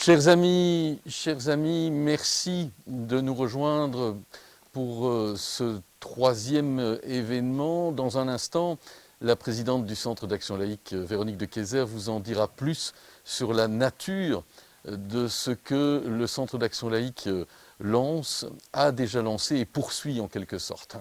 Chers amis, merci de nous rejoindre pour ce troisième événement. Dans un instant, la présidente du Centre d'Action Laïque, Véronique de Keyser, vous en dira plus sur la nature de ce que le Centre d'Action Laïque lance, a déjà lancé et poursuit en quelque sorte.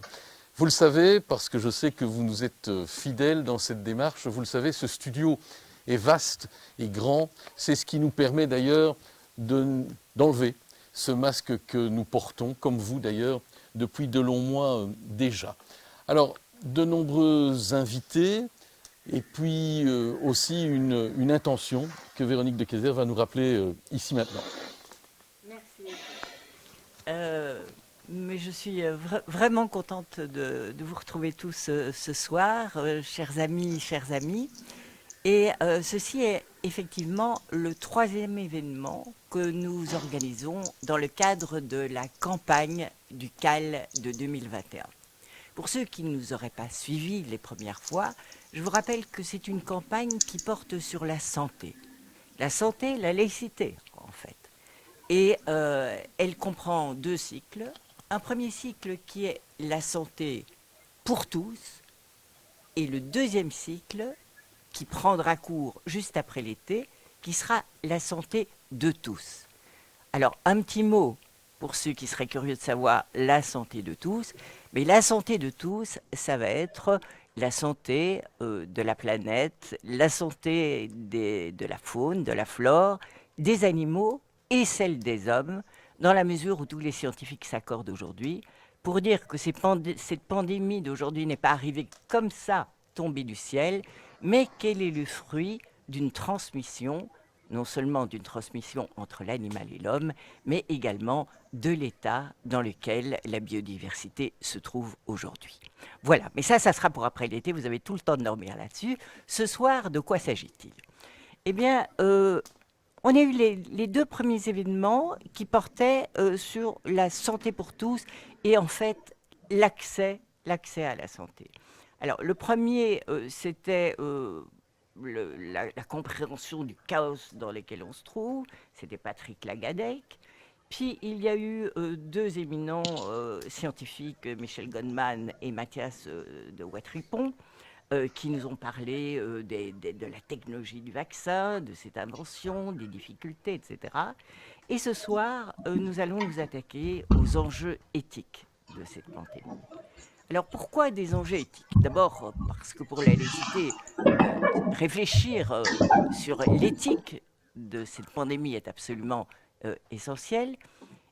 Vous le savez, parce que je sais que vous nous êtes fidèles dans cette démarche, vous le savez, ce studio est vaste et grand. C'est ce qui nous permet d'ailleurs d'enlever ce masque que nous portons, comme vous d'ailleurs, depuis de longs mois déjà. Alors, de nombreux invités et puis aussi une intention que Véronique de Keyser va nous rappeler ici maintenant. Merci. Mais je suis vraiment contente de vous retrouver tous ce soir, chers amis, chères amies. Et ceci est effectivement le troisième événement que nous organisons dans le cadre de la campagne du CAL de 2021. Pour ceux qui ne nous auraient pas suivis les premières fois, je vous rappelle que c'est une campagne qui porte sur la santé, la laïcité en fait. Et elle comprend deux cycles. Un premier cycle qui est la santé pour tous et le deuxième cycle qui prendra cours juste après l'été, qui sera la santé de tous. Alors, un petit mot pour ceux qui seraient curieux de savoir la santé de tous. Mais la santé de tous, ça va être la santé de la planète, la santé de la faune, de la flore, des animaux et celle des hommes, dans la mesure où tous les scientifiques s'accordent aujourd'hui pour dire que cette pandémie d'aujourd'hui n'est pas arrivée comme ça, tombée du ciel, mais qu'elle est le fruit d'une transmission, non seulement d'une transmission entre l'animal et l'homme, mais également de l'état dans lequel la biodiversité se trouve aujourd'hui. Voilà, mais ça sera pour après l'été, vous avez tout le temps de dormir là-dessus. Ce soir, de quoi s'agit-il ? Eh bien, on a eu les deux premiers événements qui portaient sur la santé pour tous et en fait l'accès à la santé. Alors, le premier, c'était la compréhension du chaos dans lequel on se trouve. C'était Patrick Lagadec. Puis, il y a eu deux éminents scientifiques, Michel Goldman et Mathias de Watripon, qui nous ont parlé de la technologie du vaccin, de cette invention, des difficultés, etc. Et ce soir, nous allons nous attaquer aux enjeux éthiques de cette pandémie. Alors pourquoi des enjeux éthiques ? D'abord parce que pour la laïcité, réfléchir sur l'éthique de cette pandémie est absolument essentiel.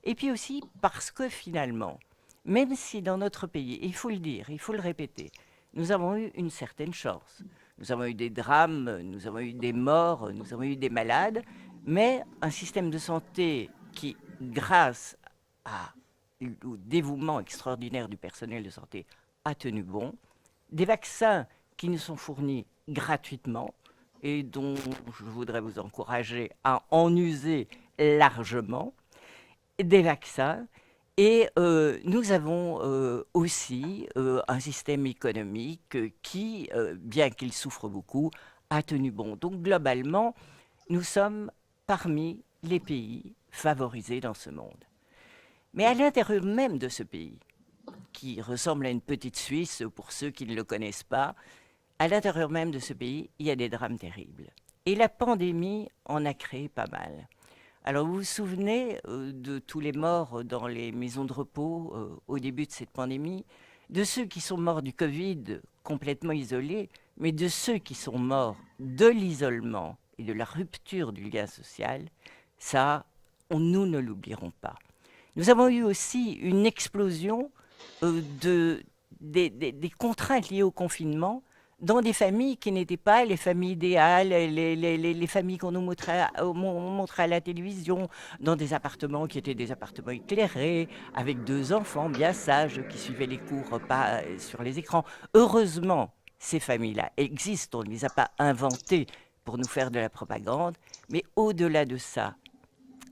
Et puis aussi parce que finalement, même si dans notre pays, il faut le dire, il faut le répéter, nous avons eu une certaine chance. Nous avons eu des drames, nous avons eu des morts, nous avons eu des malades, mais un système de santé qui, grâce au dévouement extraordinaire du personnel de santé, a tenu bon, des vaccins qui nous sont fournis gratuitement et dont je voudrais vous encourager à en user largement, des vaccins. Et nous avons aussi un système économique qui, bien qu'il souffre beaucoup, a tenu bon. Donc globalement, nous sommes parmi les pays favorisés dans ce monde. Mais à l'intérieur même de ce pays, qui ressemble à une petite Suisse pour ceux qui ne le connaissent pas, à l'intérieur même de ce pays, il y a des drames terribles. Et la pandémie en a créé pas mal. Alors vous vous souvenez de tous les morts dans les maisons de repos au début de cette pandémie, de ceux qui sont morts du Covid complètement isolés, mais de ceux qui sont morts de l'isolement et de la rupture du lien social, ça, nous ne l'oublierons pas. Nous avons eu aussi une explosion des contraintes liées au confinement dans des familles qui n'étaient pas les familles idéales, les familles qu'on nous montrait à la télévision, dans des appartements qui étaient des appartements éclairés, avec 2 enfants bien sages qui suivaient les cours pas sur les écrans. Heureusement, ces familles-là existent, on ne les a pas inventées pour nous faire de la propagande, mais au-delà de ça,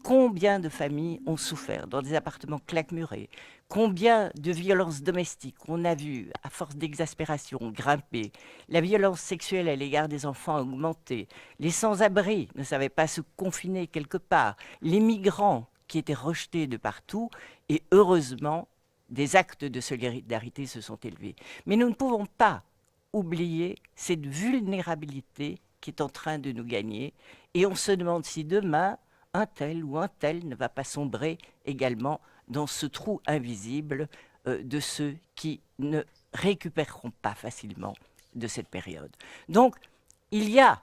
combien de familles ont souffert dans des appartements claquemurés? Combien de violences domestiques on a vu, à force d'exaspération, grimper. La violence sexuelle à l'égard des enfants a augmenté. Les sans-abri ne savaient pas se confiner quelque part. Les migrants qui étaient rejetés de partout. Et heureusement, des actes de solidarité se sont élevés. Mais nous ne pouvons pas oublier cette vulnérabilité qui est en train de nous gagner. Et on se demande si demain, un tel ou un tel ne va pas sombrer également dans ce trou invisible de ceux qui ne récupéreront pas facilement de cette période. Donc, il y a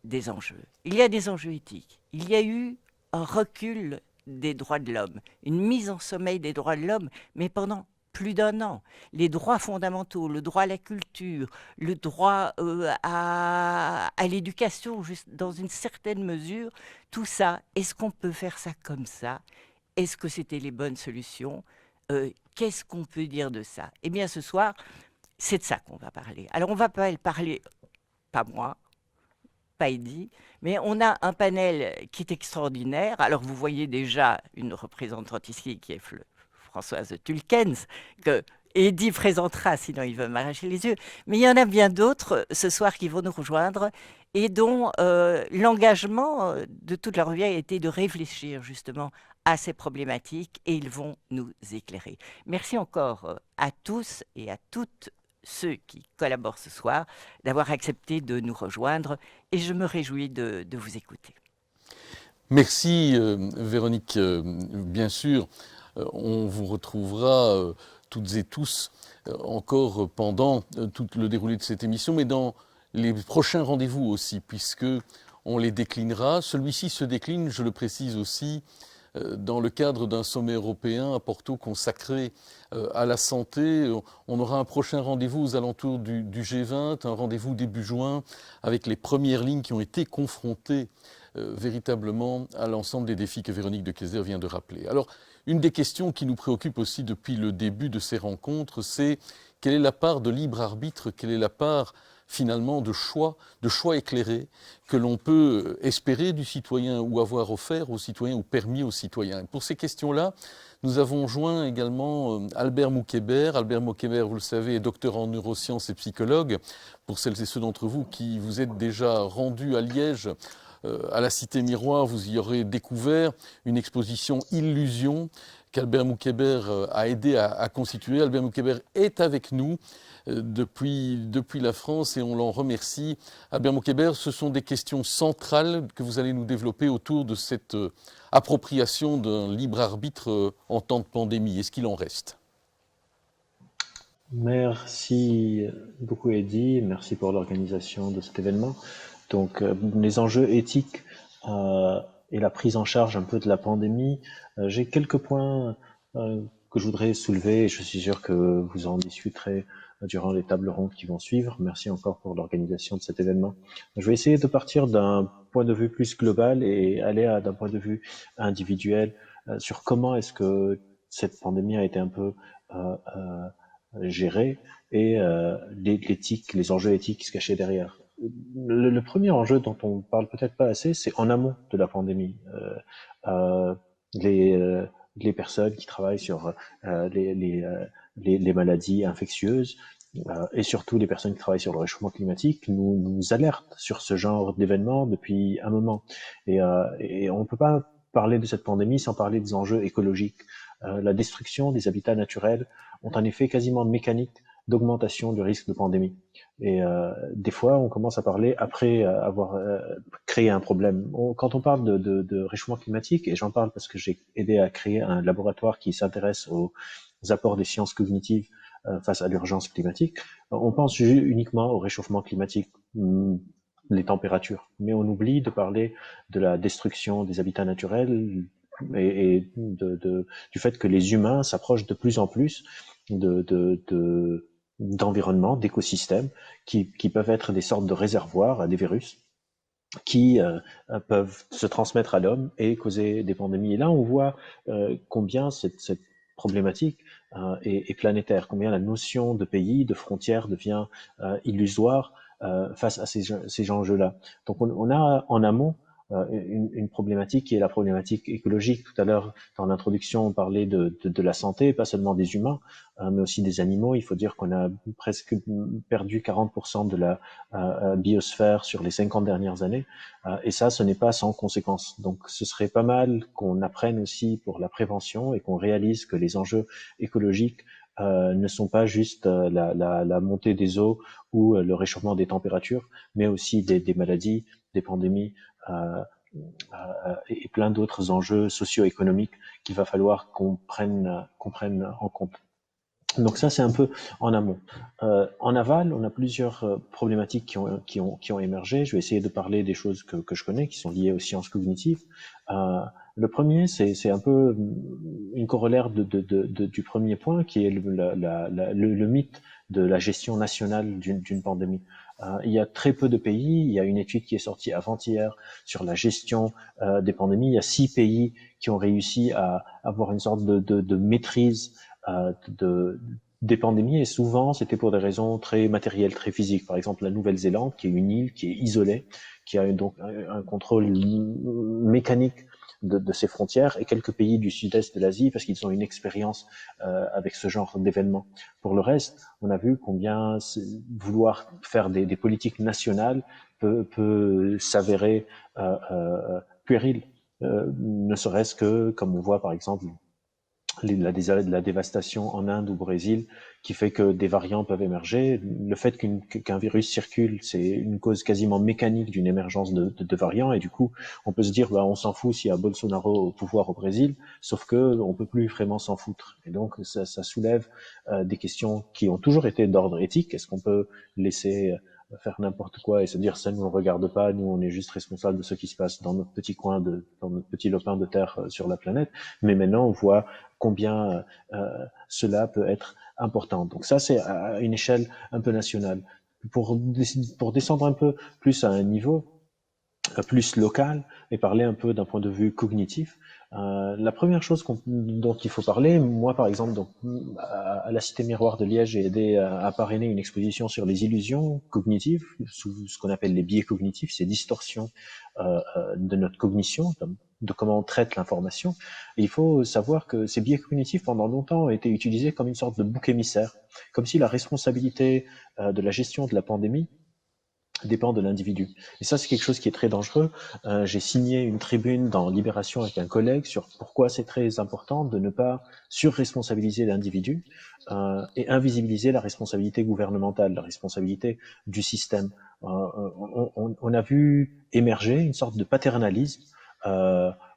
des enjeux. Il y a des enjeux éthiques. Il y a eu un recul des droits de l'homme, une mise en sommeil des droits de l'homme, mais pendant plus d'1 an. Les droits fondamentaux, le droit à la culture, le droit à l'éducation, dans une certaine mesure, tout ça, est-ce qu'on peut faire ça comme ça? Est-ce que c'était les bonnes solutions? Qu'est-ce qu'on peut dire de ça? Eh bien, ce soir, c'est de ça qu'on va parler. Alors, on va pas parler, pas moi, pas Eddy, mais on a un panel qui est extraordinaire. Alors, vous voyez déjà une représentante ici qui est Françoise Tulkens, que Eddy présentera, sinon il veut m'arracher les yeux. Mais il y en a bien d'autres ce soir qui vont nous rejoindre et dont l'engagement de toute leur vie a été de réfléchir justement à ces problématiques et ils vont nous éclairer. Merci encore à tous et à toutes ceux qui collaborent ce soir d'avoir accepté de nous rejoindre et je me réjouis de vous écouter. Merci Véronique, bien sûr. On vous retrouvera toutes et tous encore pendant tout le déroulé de cette émission, mais dans les prochains rendez-vous aussi, puisque on les déclinera. Celui-ci se décline, je le précise aussi, dans le cadre d'un sommet européen à Porto consacré à la santé. On aura un prochain rendez-vous aux alentours du G20, un rendez-vous début juin, avec les premières lignes qui ont été confrontées véritablement à l'ensemble des défis que Véronique de Keyser vient de rappeler. Alors, une des questions qui nous préoccupe aussi depuis le début de ces rencontres, c'est quelle est la part de libre arbitre, quelle est la part finalement de choix éclairés que l'on peut espérer du citoyen ou avoir offert au citoyen ou permis aux citoyens. Pour ces questions-là, nous avons joint également Albert Moukébert. Albert Moukébert, vous le savez, est docteur en neurosciences et psychologue. Pour celles et ceux d'entre vous qui vous êtes déjà rendus à Liège, à la Cité Miroir, vous y aurez découvert une exposition Illusion qu'Albert Moukébert a aidé à constituer. Albert Moukébert est avec nous depuis la France et on l'en remercie. Albert Moukébert, ce sont des questions centrales que vous allez nous développer autour de cette appropriation d'un libre arbitre en temps de pandémie. Est-ce qu'il en reste? Merci beaucoup Eddy, merci pour l'organisation de cet événement. Donc les enjeux éthiques et la prise en charge un peu de la pandémie, j'ai quelques points que je voudrais soulever et je suis sûr que vous en discuterez durant les tables rondes qui vont suivre. Merci encore pour l'organisation de cet événement. Je vais essayer de partir d'un point de vue plus global et aller d'un point de vue individuel sur comment est-ce que cette pandémie a été un peu gérée et l'éthique, les enjeux éthiques qui se cachaient derrière. Le premier enjeu dont on parle peut-être pas assez, c'est en amont de la pandémie. Les personnes qui travaillent sur les maladies infectieuses et surtout les personnes qui travaillent sur le réchauffement climatique nous alertent sur ce genre d'événements depuis un moment. Et on ne peut pas parler de cette pandémie sans parler des enjeux écologiques. La destruction des habitats naturels ont un effet quasiment mécanique d'augmentation du risque de pandémie. Et des fois, on commence à parler après avoir créé un problème. Quand on parle de réchauffement climatique, et j'en parle parce que j'ai aidé à créer un laboratoire qui s'intéresse aux apports des sciences cognitives face à l'urgence climatique, on pense uniquement au réchauffement climatique, les températures. Mais on oublie de parler de la destruction des habitats naturels et du fait que les humains s'approchent de plus en plus d'environnements, d'écosystèmes qui peuvent être des sortes de réservoirs à des virus qui peuvent se transmettre à l'homme et causer des pandémies. Et là, on voit combien cette problématique est planétaire, combien la notion de pays, de frontières devient illusoire face à ces enjeux-là. Donc on a en amont une problématique qui est la problématique écologique. Tout à l'heure, dans l'introduction, on parlait de la santé, pas seulement des humains, mais aussi des animaux. Il faut dire qu'on a presque perdu 40% de la biosphère sur les 50 dernières années, et ça, ce n'est pas sans conséquences. Donc, ce serait pas mal qu'on apprenne aussi pour la prévention et qu'on réalise que les enjeux écologiques ne sont pas juste la montée des eaux ou le réchauffement des températures, mais aussi des maladies, des pandémies et plein d'autres enjeux socio-économiques qu'il va falloir qu'on prenne en compte. Donc ça, c'est un peu en amont. En aval, on a plusieurs problématiques qui ont émergé. Je vais essayer de parler des choses que je connais, qui sont liées aux sciences cognitives. Le premier, c'est un peu une corollaire du premier point, qui est le mythe de la gestion nationale d'une pandémie. Il y a très peu de pays. Il y a une étude qui est sortie avant-hier sur la gestion des pandémies. Il y a 6 pays qui ont réussi à avoir une sorte de maîtrise des pandémies, et souvent c'était pour des raisons très matérielles, très physiques. Par exemple, la Nouvelle-Zélande, qui est une île qui est isolée, qui a donc un contrôle mécanique de ses frontières, et quelques pays du sud-est de l'Asie, parce qu'ils ont une expérience avec ce genre d'événements. Pour le reste, on a vu combien vouloir faire des politiques nationales peut s'avérer puéril, ne serait-ce que, comme on voit par exemple, la dévastation en Inde ou au Brésil, qui fait que des variants peuvent émerger. Le fait qu'un virus circule, c'est une cause quasiment mécanique d'une émergence de variants, et du coup, on peut se dire, on s'en fout s'il y a Bolsonaro au pouvoir au Brésil, sauf que on peut plus vraiment s'en foutre. Et donc, ça soulève des questions qui ont toujours été d'ordre éthique. Est-ce qu'on peut laisser faire n'importe quoi et se dire ça nous ne regarde pas, nous on est juste responsable de ce qui se passe dans notre petit coin dans notre petit lopin de terre sur la planète. Mais maintenant on voit combien cela peut être important. Donc ça, c'est à une échelle un peu nationale. Pour descendre un peu plus à un niveau plus local et parler un peu d'un point de vue cognitif, la première chose dont il faut parler, moi par exemple, donc, à la Cité Miroir de Liège, j'ai aidé à parrainer une exposition sur les illusions cognitives, sous ce qu'on appelle les biais cognitifs, ces distorsions de notre cognition, de comment on traite l'information. Et il faut savoir que ces biais cognitifs, pendant longtemps, ont été utilisés comme une sorte de bouc émissaire, comme si la responsabilité de la gestion de la pandémie dépend de l'individu. Et ça, c'est quelque chose qui est très dangereux. J'ai signé une tribune dans Libération avec un collègue sur pourquoi c'est très important de ne pas surresponsabiliser l'individu et invisibiliser la responsabilité gouvernementale, la responsabilité du système. On a vu émerger une sorte de paternalisme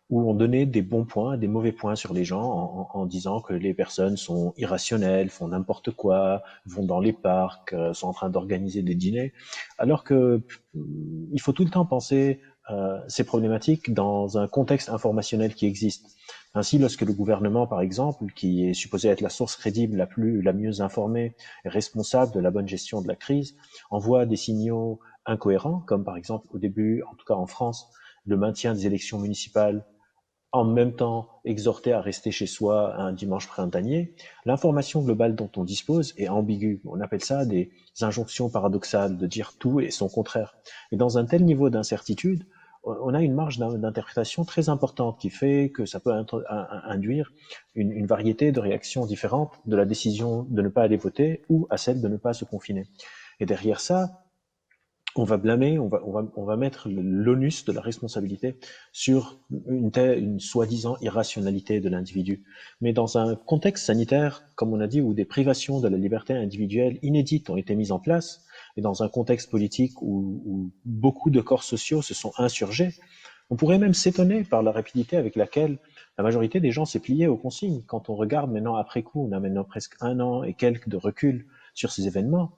où on donnait des bons points, des mauvais points sur les gens en disant que les personnes sont irrationnelles, font n'importe quoi, vont dans les parcs, sont en train d'organiser des dîners, alors que il faut tout le temps penser ces problématiques dans un contexte informationnel qui existe. Ainsi, lorsque le gouvernement, par exemple, qui est supposé être la source crédible la mieux informée et responsable de la bonne gestion de la crise, envoie des signaux incohérents, comme par exemple au début, en tout cas en France, le maintien des élections municipales en même temps exhorter à rester chez soi un dimanche printanier, l'information globale dont on dispose est ambiguë. On appelle ça des injonctions paradoxales, de dire tout et son contraire. Et dans un tel niveau d'incertitude, on a une marge d'interprétation très importante qui fait que ça peut induire une variété de réactions différentes de la décision de ne pas aller voter ou à celle de ne pas se confiner. Et derrière ça, on va blâmer, on va mettre l'onus de la responsabilité sur une soi-disant irrationalité de l'individu. Mais dans un contexte sanitaire, comme on a dit, où des privations de la liberté individuelle inédites ont été mises en place, et dans un contexte politique où beaucoup de corps sociaux se sont insurgés, on pourrait même s'étonner par la rapidité avec laquelle la majorité des gens s'est pliée aux consignes. Quand on regarde maintenant après coup, on a maintenant presque 1 an et quelques de recul sur ces événements,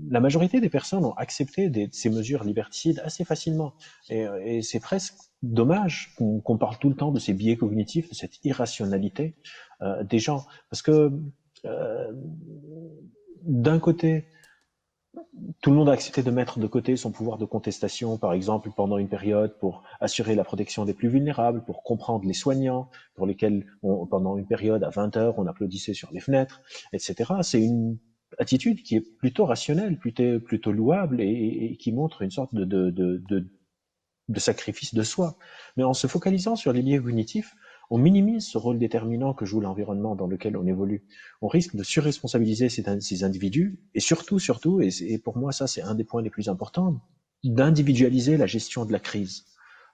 la majorité des personnes ont accepté ces mesures liberticides assez facilement. Et c'est presque dommage qu'on parle tout le temps de ces biais cognitifs, de cette irrationalité des gens. Parce que d'un côté, tout le monde a accepté de mettre de côté son pouvoir de contestation, par exemple, pendant une période pour assurer la protection des plus vulnérables, pour comprendre les soignants, pour lesquels, pendant une période à 20 heures, on applaudissait sur les fenêtres, etc. C'est une attitude qui est plutôt rationnelle, plutôt louable et qui montre une sorte de de sacrifice de soi. Mais en se focalisant sur les biais cognitifs, on minimise ce rôle déterminant que joue l'environnement dans lequel on évolue. On risque de surresponsabiliser ces individus et surtout, et pour moi ça c'est un des points les plus importants, d'individualiser la gestion de la crise.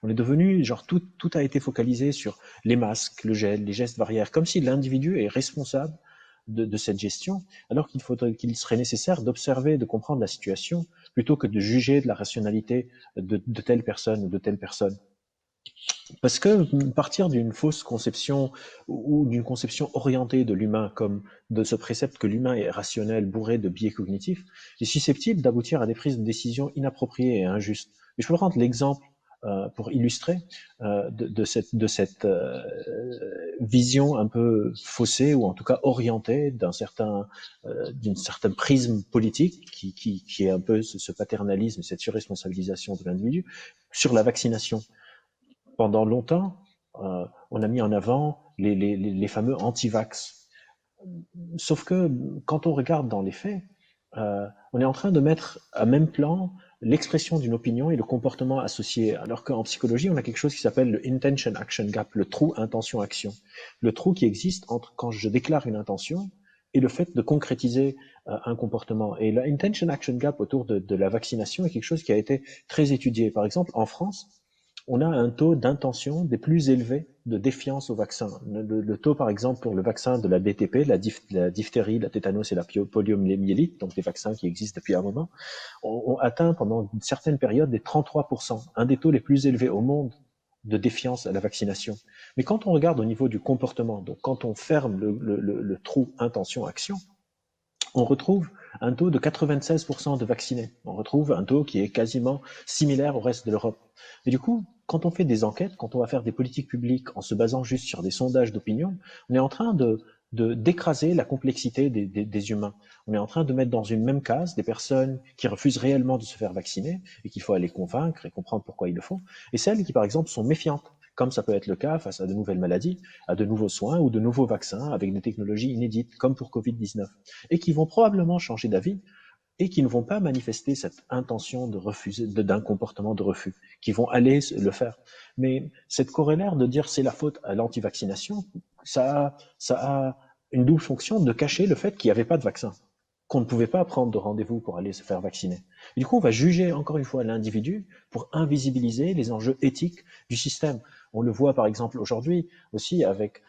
On est devenu, genre, tout a été focalisé sur les masques, le gel, les gestes barrières, comme si l'individu est responsable de cette gestion, alors qu'il serait nécessaire d'observer, de comprendre la situation, plutôt que de juger de la rationalité de telle personne ou de telle personne. Parce que partir d'une fausse conception ou d'une conception orientée de l'humain, comme de ce précepte que l'humain est rationnel, bourré de biais cognitifs, est susceptible d'aboutir à des prises de décision inappropriées et injustes. Et je peux prendre l'exemple pour illustrer de cette vision un peu faussée ou en tout cas orientée d'une certaine prisme politique qui est un peu ce paternalisme, cette surresponsabilisation de l'individu sur la vaccination. Pendant longtemps, on a mis en avant les fameux anti-vax. Sauf que quand on regarde dans les faits, on est en train de mettre à même plan l'expression d'une opinion et le comportement associé, alors qu'en psychologie, on a quelque chose qui s'appelle le intention-action gap, le trou intention-action. Le trou qui existe entre quand je déclare une intention et le fait de concrétiser un comportement. Et la intention-action gap autour de la vaccination est quelque chose qui a été très étudié. Par exemple, en France, on a un taux d'intention des plus élevés de défiance au vaccin. Le taux, par exemple, pour le vaccin de la BTP, la diphtérie, la tétanos et la poliomyélite, donc des vaccins qui existent depuis un moment, ont atteint pendant une certaine période des 33%, un des taux les plus élevés au monde de défiance à la vaccination. Mais quand on regarde au niveau du comportement, donc quand on ferme le trou intention-action, on retrouve un taux de 96% de vaccinés. On retrouve un taux qui est quasiment similaire au reste de l'Europe. Et du coup, quand on fait des enquêtes, quand on va faire des politiques publiques en se basant juste sur des sondages d'opinion, on est en train d'écraser la complexité des humains. On est en train de mettre dans une même case des personnes qui refusent réellement de se faire vacciner et qu'il faut aller convaincre et comprendre pourquoi ils le font, et celles qui, par exemple, sont méfiantes, comme ça peut être le cas face à de nouvelles maladies, à de nouveaux soins ou de nouveaux vaccins avec des technologies inédites, comme pour Covid-19, et qui vont probablement changer d'avis et qui ne vont pas manifester cette intention de refuser, d'un comportement de refus, qui vont aller le faire. Mais cette corollaire de dire c'est la faute à l'anti-vaccination, ça a une double fonction de cacher le fait qu'il n'y avait pas de vaccin, qu'on ne pouvait pas prendre de rendez-vous pour aller se faire vacciner. Et du coup, on va juger encore une fois l'individu pour invisibiliser les enjeux éthiques du système. On le voit par exemple aujourd'hui aussi avec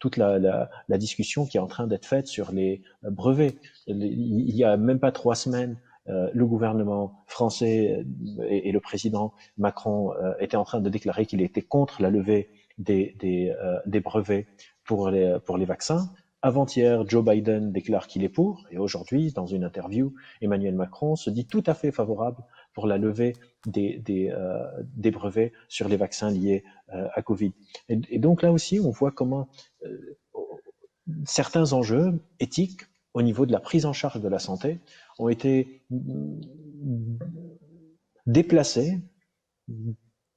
toute la discussion qui est en train d'être faite sur les brevets. Il y a même pas 3 semaines, le gouvernement français et le président Macron étaient en train de déclarer qu'il était contre la levée des brevets pour les vaccins. Avant-hier, Joe Biden déclare qu'il est pour, et aujourd'hui, dans une interview, Emmanuel Macron se dit tout à fait favorable pour la levée des brevets sur les vaccins liés à Covid. Et donc là aussi, on voit comment certains enjeux éthiques au niveau de la prise en charge de la santé ont été déplacés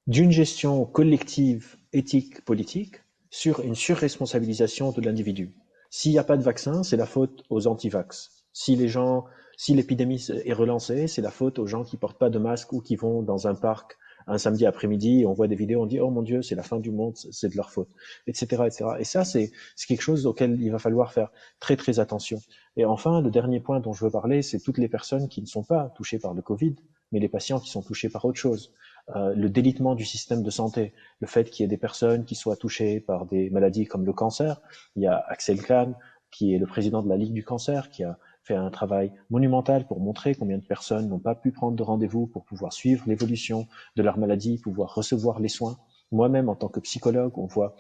d'une gestion collective, éthique, politique, sur une surresponsabilisation de l'individu. S'il n'y a pas de vaccin, c'est la faute aux anti-vax. Si l'épidémie est relancée, c'est la faute aux gens qui portent pas de masque ou qui vont dans un parc un samedi après-midi et on voit des vidéos, on dit « Oh mon Dieu, c'est la fin du monde, c'est de leur faute », etc., etc. Et ça, c'est quelque chose auquel il va falloir faire très, très attention. Et enfin, le dernier point dont je veux parler, c'est toutes les personnes qui ne sont pas touchées par le Covid, mais les patients qui sont touchés par autre chose. Le délitement du système de santé, le fait qu'il y ait des personnes qui soient touchées par des maladies comme le cancer. Il y a Axel Kahn, qui est le président de la Ligue du cancer, qui a fait un travail monumental pour montrer combien de personnes n'ont pas pu prendre de rendez-vous pour pouvoir suivre l'évolution de leur maladie, pouvoir recevoir les soins. Moi-même, en tant que psychologue, on voit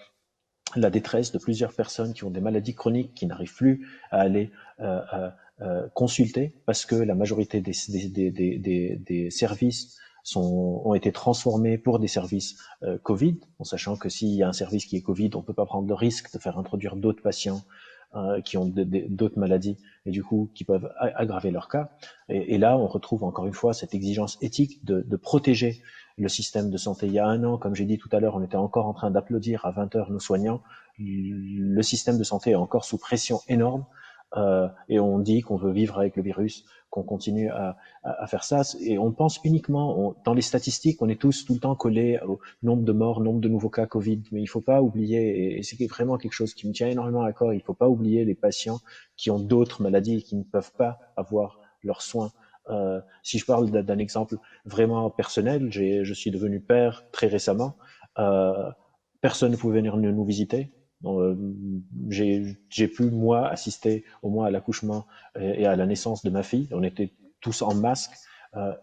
la détresse de plusieurs personnes qui ont des maladies chroniques, qui n'arrivent plus à aller consulter parce que la majorité des services ont été transformés pour des services Covid, en sachant que s'il y a un service qui est Covid, on ne peut pas prendre le risque de faire introduire d'autres patients qui ont d'autres maladies et du coup qui peuvent aggraver leur cas. Et là, on retrouve encore une fois cette exigence éthique de protéger le système de santé. Il y a 1 an, comme j'ai dit tout à l'heure, on était encore en train d'applaudir à 20h nos soignants. Le système de santé est encore sous pression énorme. et on dit qu'on veut vivre avec le virus, qu'on continue à faire ça. Et on pense uniquement, dans les statistiques, on est tous tout le temps collés au nombre de morts, nombre de nouveaux cas Covid. Mais il ne faut pas oublier, et c'est vraiment quelque chose qui me tient énormément à cœur, il ne faut pas oublier les patients qui ont d'autres maladies et qui ne peuvent pas avoir leurs soins. Si je parle d'un exemple vraiment personnel, je suis devenu père très récemment. Personne ne pouvait venir nous visiter. J'ai pu, moi, assister au moins à l'accouchement et à la naissance de ma fille. On était tous en masque.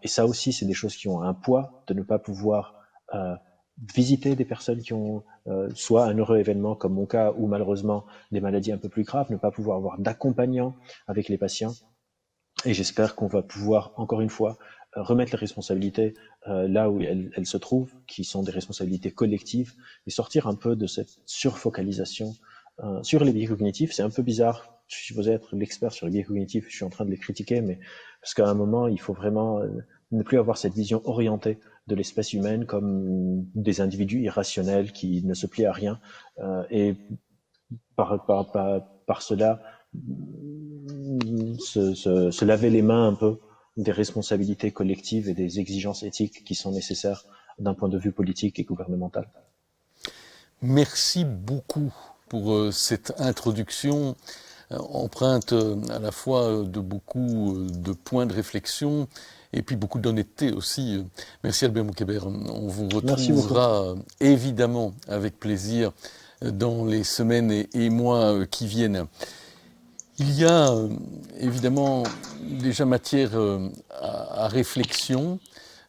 Et ça aussi, c'est des choses qui ont un poids, de ne pas pouvoir visiter des personnes qui ont soit un heureux événement comme mon cas, ou malheureusement des maladies un peu plus graves, ne pas pouvoir avoir d'accompagnant avec les patients. Et j'espère qu'on va pouvoir, encore une fois, remettre les responsabilités là où elles se trouvent, qui sont des responsabilités collectives, et sortir un peu de cette surfocalisation sur les biais cognitifs. C'est un peu bizarre, je suis supposé être l'expert sur les biais cognitifs, je suis en train de les critiquer, mais parce qu'à un moment, il faut vraiment ne plus avoir cette vision orientée de l'espèce humaine comme des individus irrationnels qui ne se plient à rien, et par cela se laver les mains un peu des responsabilités collectives et des exigences éthiques qui sont nécessaires d'un point de vue politique et gouvernemental. Merci beaucoup pour cette introduction empreinte à la fois de beaucoup de points de réflexion et puis beaucoup d'honnêteté aussi. Merci Albert Moukébert. On vous retrouvera évidemment avec plaisir dans les semaines et mois qui viennent. Il y a évidemment déjà matière à réflexion.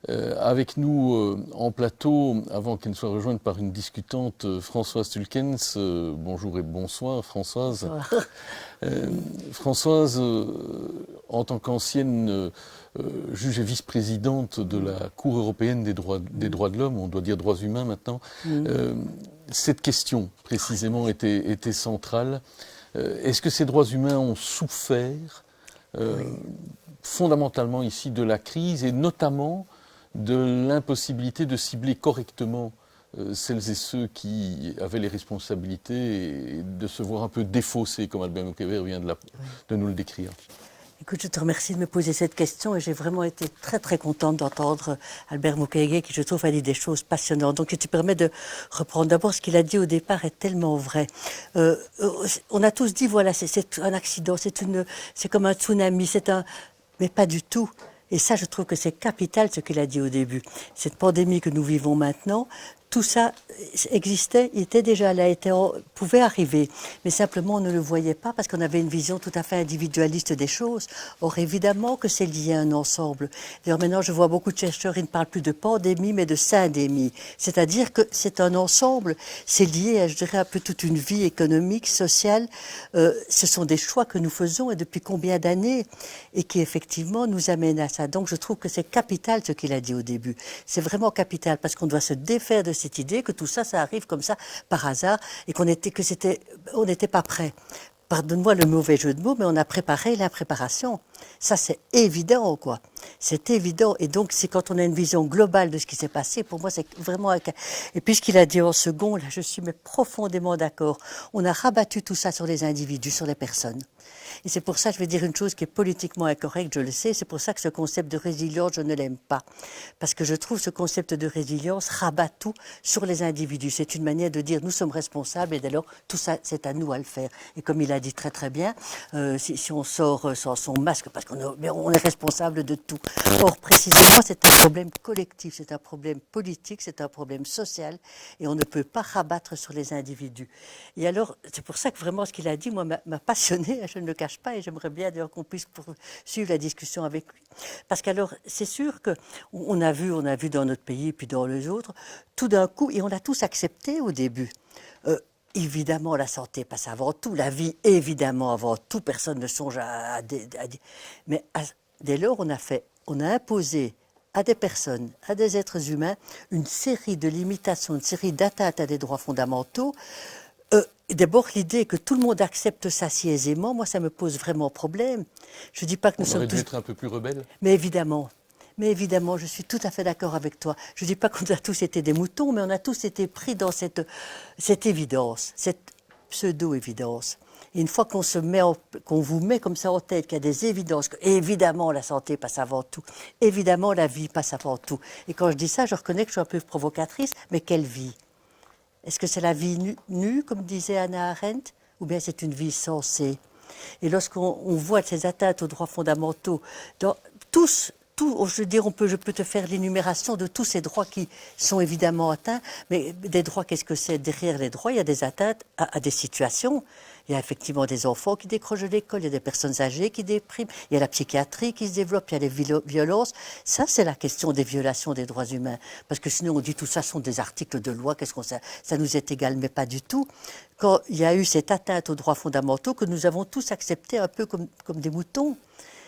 Avec nous en plateau, avant qu'elle ne soit rejointe par une discutante, Françoise Tulkens. Bonjour et bonsoir Françoise. Bonsoir. Françoise, en tant qu'ancienne juge et vice-présidente de la Cour européenne des droits de l'homme, on doit dire droits humains maintenant, cette question précisément était centrale. Est-ce que ces droits humains ont souffert fondamentalement ici de la crise et notamment de l'impossibilité de cibler correctement celles et ceux qui avaient les responsabilités et de se voir un peu défaussés, comme Albert Moukébert vient de nous le décrire? Écoute, je te remercie de me poser cette question et j'ai vraiment été très très contente d'entendre Albert Mukwege qui, je trouve, a dit des choses passionnantes. Donc, si tu permets de reprendre d'abord ce qu'il a dit au départ est tellement vrai. On a tous dit, voilà, c'est un accident, c'est comme un tsunami, mais pas du tout. Et ça, je trouve que c'est capital ce qu'il a dit au début. Cette pandémie que nous vivons maintenant, tout ça existait, il était déjà là, pouvait arriver. Mais simplement, on ne le voyait pas parce qu'on avait une vision tout à fait individualiste des choses. Or, évidemment que c'est lié à un ensemble. D'ailleurs, maintenant, je vois beaucoup de chercheurs, ils ne parlent plus de pandémie, mais de syndémie. C'est-à-dire que c'est un ensemble, c'est lié à, je dirais, un peu toute une vie économique, sociale. Ce sont des choix que nous faisons et depuis combien d'années et qui, effectivement, nous amènent à ça. Donc, je trouve que c'est capital ce qu'il a dit au début. C'est vraiment capital parce qu'on doit se défaire de cette idée que tout ça, ça arrive comme ça, par hasard, et on n'était pas prêt. Pardonne-moi le mauvais jeu de mots, mais on a préparé l'impréparation. Ça, c'est évident, quoi. C'est évident. Et donc, c'est quand on a une vision globale de ce qui s'est passé, pour moi, c'est vraiment... Et puis, ce qu'il a dit en second, là, je suis mais profondément d'accord. On a rabattu tout ça sur les individus, sur les personnes. Et c'est pour ça, je vais dire une chose qui est politiquement incorrecte, je le sais, c'est pour ça que ce concept de résilience, je ne l'aime pas. Parce que je trouve ce concept de résilience rabat tout sur les individus. C'est une manière de dire, nous sommes responsables et dès lors, tout ça, c'est à nous à le faire. Et comme il a dit très très bien, si on sort sans son masque, parce qu'on est responsable de tout. Or, précisément, c'est un problème collectif, c'est un problème politique, c'est un problème social, et on ne peut pas rabattre sur les individus. Et alors, c'est pour ça que vraiment ce qu'il a dit, moi, m'a passionné, je ne le cache pas, et j'aimerais bien d'ailleurs qu'on puisse suivre la discussion avec lui. Parce qu'alors, c'est sûr qu'on a vu dans notre pays, puis dans les autres, tout d'un coup, et on a tous accepté au début. Évidemment, la santé passe avant tout, la vie, évidemment, avant tout, personne ne songe mais dès lors, on a imposé à des personnes, à des êtres humains, une série de limitations, une série d'atteintes à des droits fondamentaux. D'abord, l'idée que tout le monde accepte ça si aisément, moi, ça me pose vraiment problème. Je ne dis pas que nous sommes tous... être un peu plus rebelles. Mais évidemment, je suis tout à fait d'accord avec toi. Je ne dis pas qu'on a tous été des moutons, mais on a tous été pris dans cette évidence, cette pseudo-évidence. Et une fois qu'on vous met comme ça en tête qu'il y a des évidences, que évidemment la santé passe avant tout, évidemment la vie passe avant tout. Et quand je dis ça, je reconnais que je suis un peu provocatrice, mais quelle vie? Est-ce que c'est la vie nue, comme disait Hannah Arendt, ou bien c'est une vie sensée? Et lorsqu'on voit ces atteintes aux droits fondamentaux, dans je veux dire, je peux te faire l'énumération de tous ces droits qui sont évidemment atteints, mais des droits, qu'est-ce que c'est? Derrière les droits, il y a des atteintes à des situations. Il y a effectivement des enfants qui décrochent de l'école, il y a des personnes âgées qui dépriment, il y a la psychiatrie qui se développe, il y a les violences. Ça, c'est la question des violations des droits humains. Parce que sinon, on dit tout ça sont des articles de loi, ça nous est égal, mais pas du tout. Quand il y a eu cette atteinte aux droits fondamentaux que nous avons tous acceptés un peu comme des moutons.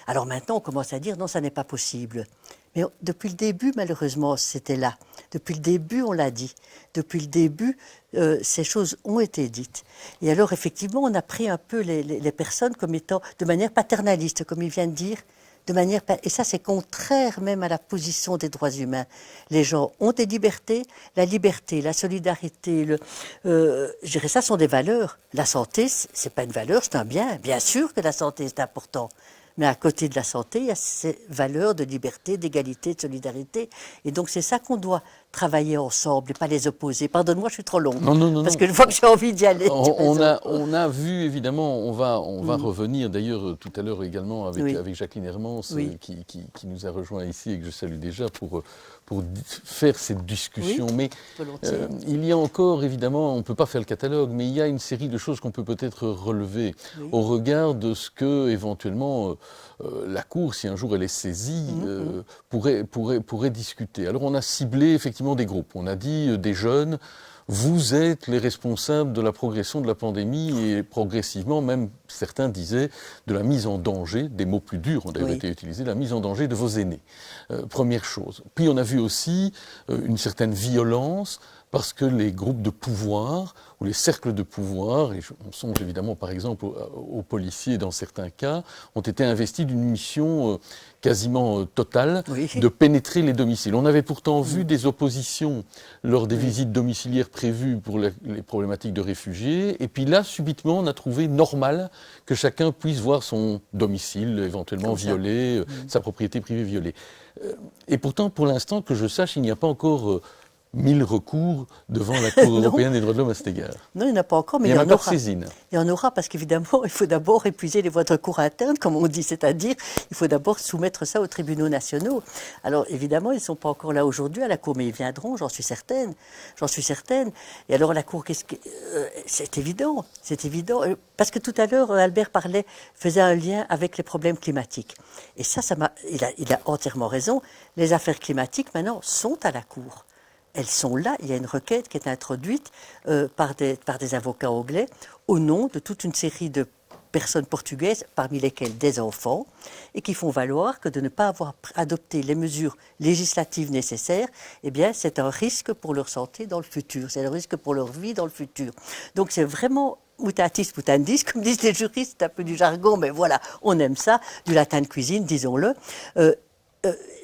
Alors maintenant, on commence à dire non, ça n'est pas possible. Mais depuis le début, malheureusement, c'était là. Depuis le début, on l'a dit. Depuis le début, ces choses ont été dites. Et alors, effectivement, on a pris un peu les personnes comme étant de manière paternaliste, comme il vient de dire. Et ça, c'est contraire même à la position des droits humains. Les gens ont des libertés. La liberté, la solidarité, je dirais ça sont des valeurs. La santé, c'est pas une valeur, c'est un bien. Bien sûr que la santé, c'est important. Mais à côté de la santé, il y a ces valeurs de liberté, d'égalité, de solidarité. Et donc, c'est ça qu'on doit travailler ensemble et pas les opposer. Pardonne-moi, je suis trop longue. Non. Parce qu'une fois que j'ai envie d'y aller... On a vu, évidemment, on va revenir, d'ailleurs, tout à l'heure également avec Jacqueline Hermans, qui nous a rejoint ici et que je salue déjà pour faire cette discussion. Oui, mais il y a encore, évidemment, on ne peut pas faire le catalogue, mais il y a une série de choses qu'on peut peut-être relever au regard de ce que, éventuellement, la Cour, si un jour elle est saisie, pourrait discuter. Alors on a ciblé effectivement des groupes. On a dit des jeunes, vous êtes les responsables de la progression de la pandémie et progressivement, même certains disaient, de la mise en danger, des mots plus durs ont d'ailleurs été utilisés, la mise en danger de vos aînés. Première chose. Puis on a vu aussi une certaine violence parce que les groupes de pouvoir ou les cercles de pouvoir, et on songe évidemment par exemple aux policiers dans certains cas, ont été investis d'une mission quasiment totale de pénétrer les domiciles. On avait pourtant vu des oppositions lors des visites domiciliaires prévues pour les problématiques de réfugiés, et puis là, subitement, on a trouvé normal que chacun puisse voir son domicile éventuellement violé, sa propriété privée violée. Et pourtant, pour l'instant, que je sache, il n'y a pas encore 1000 recours devant la Cour européenne des droits de l'homme à cet égard. Non, il n'y en a pas encore, mais il y en aura. Saisine. Il y en aura parce qu'évidemment, il faut d'abord épuiser les voies de recours internes, comme on dit, c'est-à-dire il faut d'abord soumettre ça aux tribunaux nationaux. Alors évidemment, ils ne sont pas encore là aujourd'hui à la Cour, mais ils viendront, j'en suis certaine. Et alors la Cour, c'est évident, parce que tout à l'heure, Albert faisait un lien avec les problèmes climatiques. Et il a entièrement raison, les affaires climatiques maintenant sont à la Cour. Elles sont là, il y a une requête qui est introduite par des avocats anglais au nom de toute une série de personnes portugaises, parmi lesquelles des enfants, et qui font valoir que de ne pas avoir adopté les mesures législatives nécessaires, eh bien, c'est un risque pour leur santé dans le futur, c'est un risque pour leur vie dans le futur. Donc c'est vraiment mutatis mutandis, comme disent les juristes, c'est un peu du jargon, mais voilà, on aime ça, du latin de cuisine, disons-le.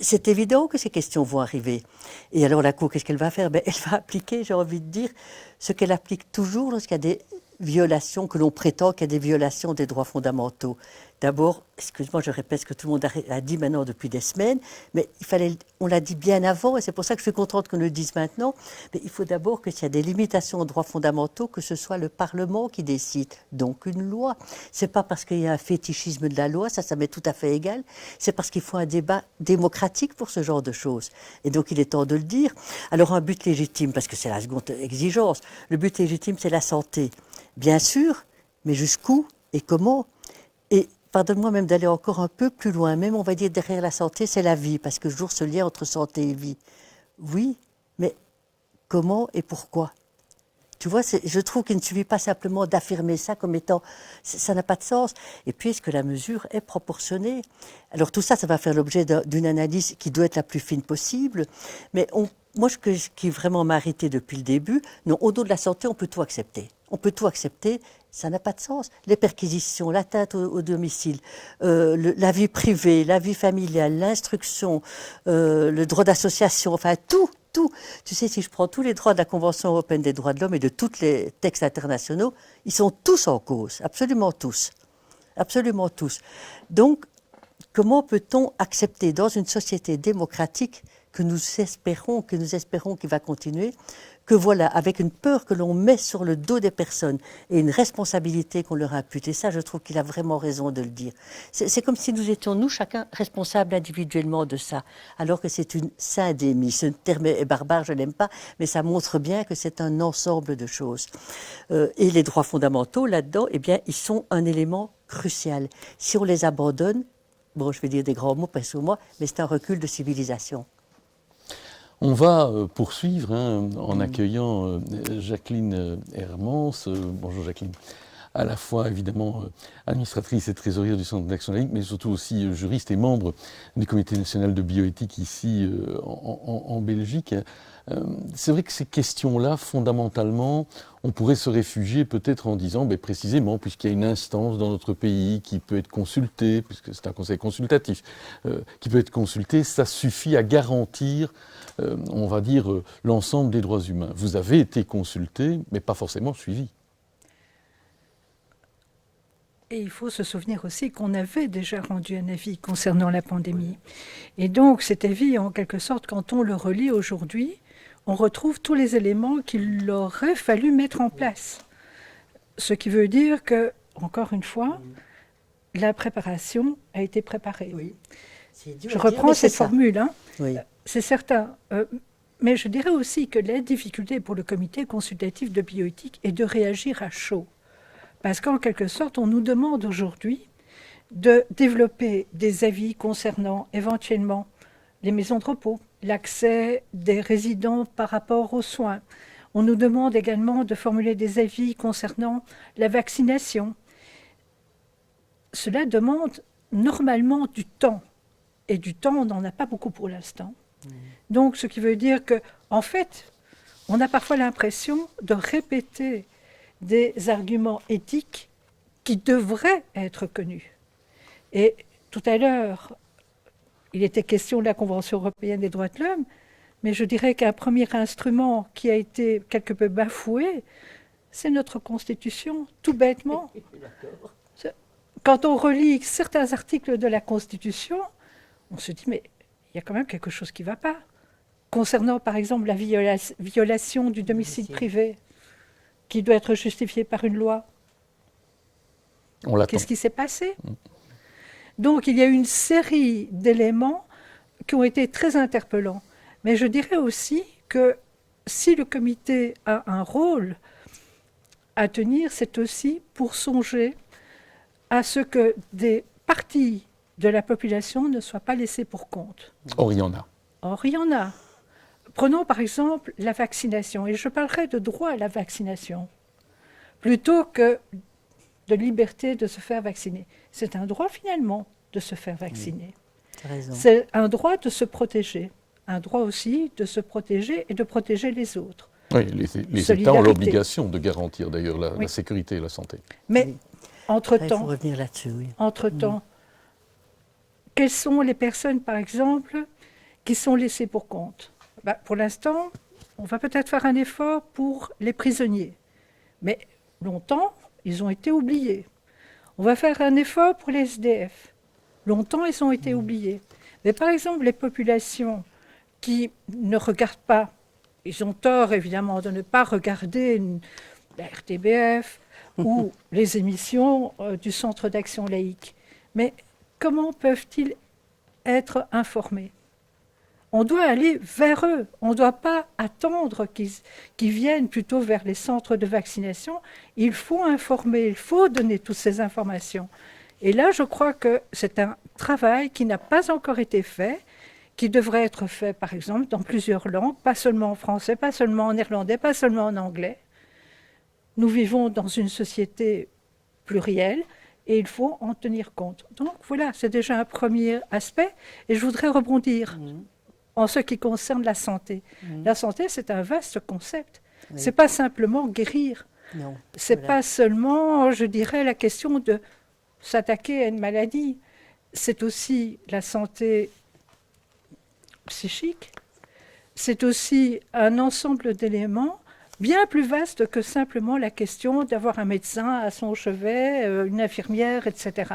C'est évident que ces questions vont arriver. Et alors la Cour, qu'est-ce qu'elle va faire? Elle va appliquer, j'ai envie de dire, ce qu'elle applique toujours lorsqu'il y a des violations, que l'on prétend qu'il y a des violations des droits fondamentaux. D'abord, excuse-moi, je répète ce que tout le monde a dit maintenant depuis des semaines, mais on l'a dit bien avant, et c'est pour ça que je suis contente qu'on le dise maintenant, mais il faut d'abord que s'il y a des limitations aux droits fondamentaux, que ce soit le Parlement qui décide, donc une loi. C'est pas parce qu'il y a un fétichisme de la loi, ça m'est tout à fait égal, c'est parce qu'il faut un débat démocratique pour ce genre de choses. Et donc il est temps de le dire. Alors un but légitime, parce que c'est la seconde exigence, le but légitime c'est la santé. Bien sûr, mais jusqu'où et comment? Et pardonne-moi même d'aller encore un peu plus loin, même on va dire derrière la santé, c'est la vie, parce que toujours ce lien entre santé et vie. Oui, mais comment et pourquoi? Tu vois, je trouve qu'il ne suffit pas simplement d'affirmer ça comme étant... Ça n'a pas de sens. Et puis, est-ce que la mesure est proportionnée? Alors tout ça, ça va faire l'objet d'une analyse qui doit être la plus fine possible, mais moi, ce qui vraiment m'a arrêté depuis le début, non, au dos de la santé, on peut tout accepter. On peut tout accepter, ça n'a pas de sens. Les perquisitions, l'atteinte au domicile, la vie privée, la vie familiale, l'instruction, le droit d'association, enfin tout tout. Tu sais, si je prends tous les droits de la Convention européenne des droits de l'homme et de tous les textes internationaux, ils sont tous en cause, absolument tous. Absolument tous. Donc, comment peut-on accepter dans une société démocratique que nous espérons qu'il va continuer, que voilà, avec une peur que l'on met sur le dos des personnes et une responsabilité qu'on leur impute. Et ça, je trouve qu'il a vraiment raison de le dire. C'est comme si nous étions, nous, chacun, responsables individuellement de ça, alors que c'est une syndémie. Ce terme est barbare, je n'aime pas, mais ça montre bien que c'est un ensemble de choses. Et les droits fondamentaux, là-dedans, eh bien, ils sont un élément crucial. Si on les abandonne, bon, je vais dire des grands mots, pas sur moi, mais c'est un recul de civilisation. On va poursuivre en accueillant Jacqueline Hermans. Bonjour Jacqueline. À la fois évidemment administratrice et trésorière du Centre d'Action Laïque, mais surtout aussi juriste et membre du Comité national de bioéthique ici en Belgique. C'est vrai que ces questions-là, fondamentalement, on pourrait se réfugier peut-être en disant, précisément, puisqu'il y a une instance dans notre pays qui peut être consultée, puisque c'est un conseil consultatif, qui peut être consulté, ça suffit à garantir, on va dire, l'ensemble des droits humains. Vous avez été consulté, mais pas forcément suivi. Et il faut se souvenir aussi qu'on avait déjà rendu un avis concernant la pandémie. Et donc cet avis, en quelque sorte, quand on le relit aujourd'hui, on retrouve tous les éléments qu'il aurait fallu mettre en place. Ce qui veut dire que, encore une fois, la préparation a été préparée. Oui. Je reprends cette formule, oui. C'est certain. Mais je dirais aussi que la difficulté pour le comité consultatif de bioéthique est de réagir à chaud. Parce qu'en quelque sorte, on nous demande aujourd'hui de développer des avis concernant éventuellement les maisons de repos, l'accès des résidents par rapport aux soins. On nous demande également de formuler des avis concernant la vaccination. Cela demande normalement du temps. Et du temps, on n'en a pas beaucoup pour l'instant. Donc, ce qui veut dire qu'en fait, on a parfois l'impression de répéter des arguments éthiques qui devraient être connus. Et tout à l'heure, il était question de la Convention européenne des droits de l'homme, mais je dirais qu'un premier instrument qui a été quelque peu bafoué, c'est notre Constitution, tout bêtement. Quand on relit certains articles de la Constitution, on se dit, mais il y a quand même quelque chose qui ne va pas. Concernant, par exemple, la violation du domicile privé, qui doit être justifié par une loi. Qu'est-ce qui s'est passé ? Donc, il y a une série d'éléments qui ont été très interpellants. Mais je dirais aussi que si le comité a un rôle à tenir, c'est aussi pour songer à ce que des parties de la population ne soient pas laissées pour compte. Or, il y en a. Or, il y en a. Prenons par exemple la vaccination, et je parlerai de droit à la vaccination, plutôt que de liberté de se faire vacciner. C'est un droit finalement de se faire vacciner. C'est un droit de se protéger, un droit aussi de se protéger et de protéger les autres. Oui, les États ont l'obligation de garantir d'ailleurs la sécurité et la santé. Mais entre-temps, revenir là-dessus, oui. Entre-temps, quelles sont les personnes par exemple qui sont laissées pour compte ? Pour l'instant, on va peut-être faire un effort pour les prisonniers. Mais longtemps, ils ont été oubliés. On va faire un effort pour les SDF. Longtemps, ils ont été oubliés. Mais par exemple, les populations qui ne regardent pas, ils ont tort évidemment de ne pas regarder la RTBF ou les émissions du Centre d'Action Laïque. Mais comment peuvent-ils être informés ? On doit aller vers eux. On ne doit pas attendre qu'ils viennent plutôt vers les centres de vaccination. Il faut informer, il faut donner toutes ces informations. Et là, je crois que c'est un travail qui n'a pas encore été fait, qui devrait être fait, par exemple, dans plusieurs langues, pas seulement en français, pas seulement en néerlandais, pas seulement en anglais. Nous vivons dans une société plurielle et il faut en tenir compte. Donc voilà, c'est déjà un premier aspect. Et je voudrais rebondir en ce qui concerne la santé. La santé, c'est un vaste concept. Oui. Ce n'est pas simplement guérir. Ce n'est pas seulement, je dirais, la question de s'attaquer à une maladie. C'est aussi la santé psychique. c'est aussi un ensemble d'éléments bien plus vaste que simplement la question d'avoir un médecin à son chevet, une infirmière, etc.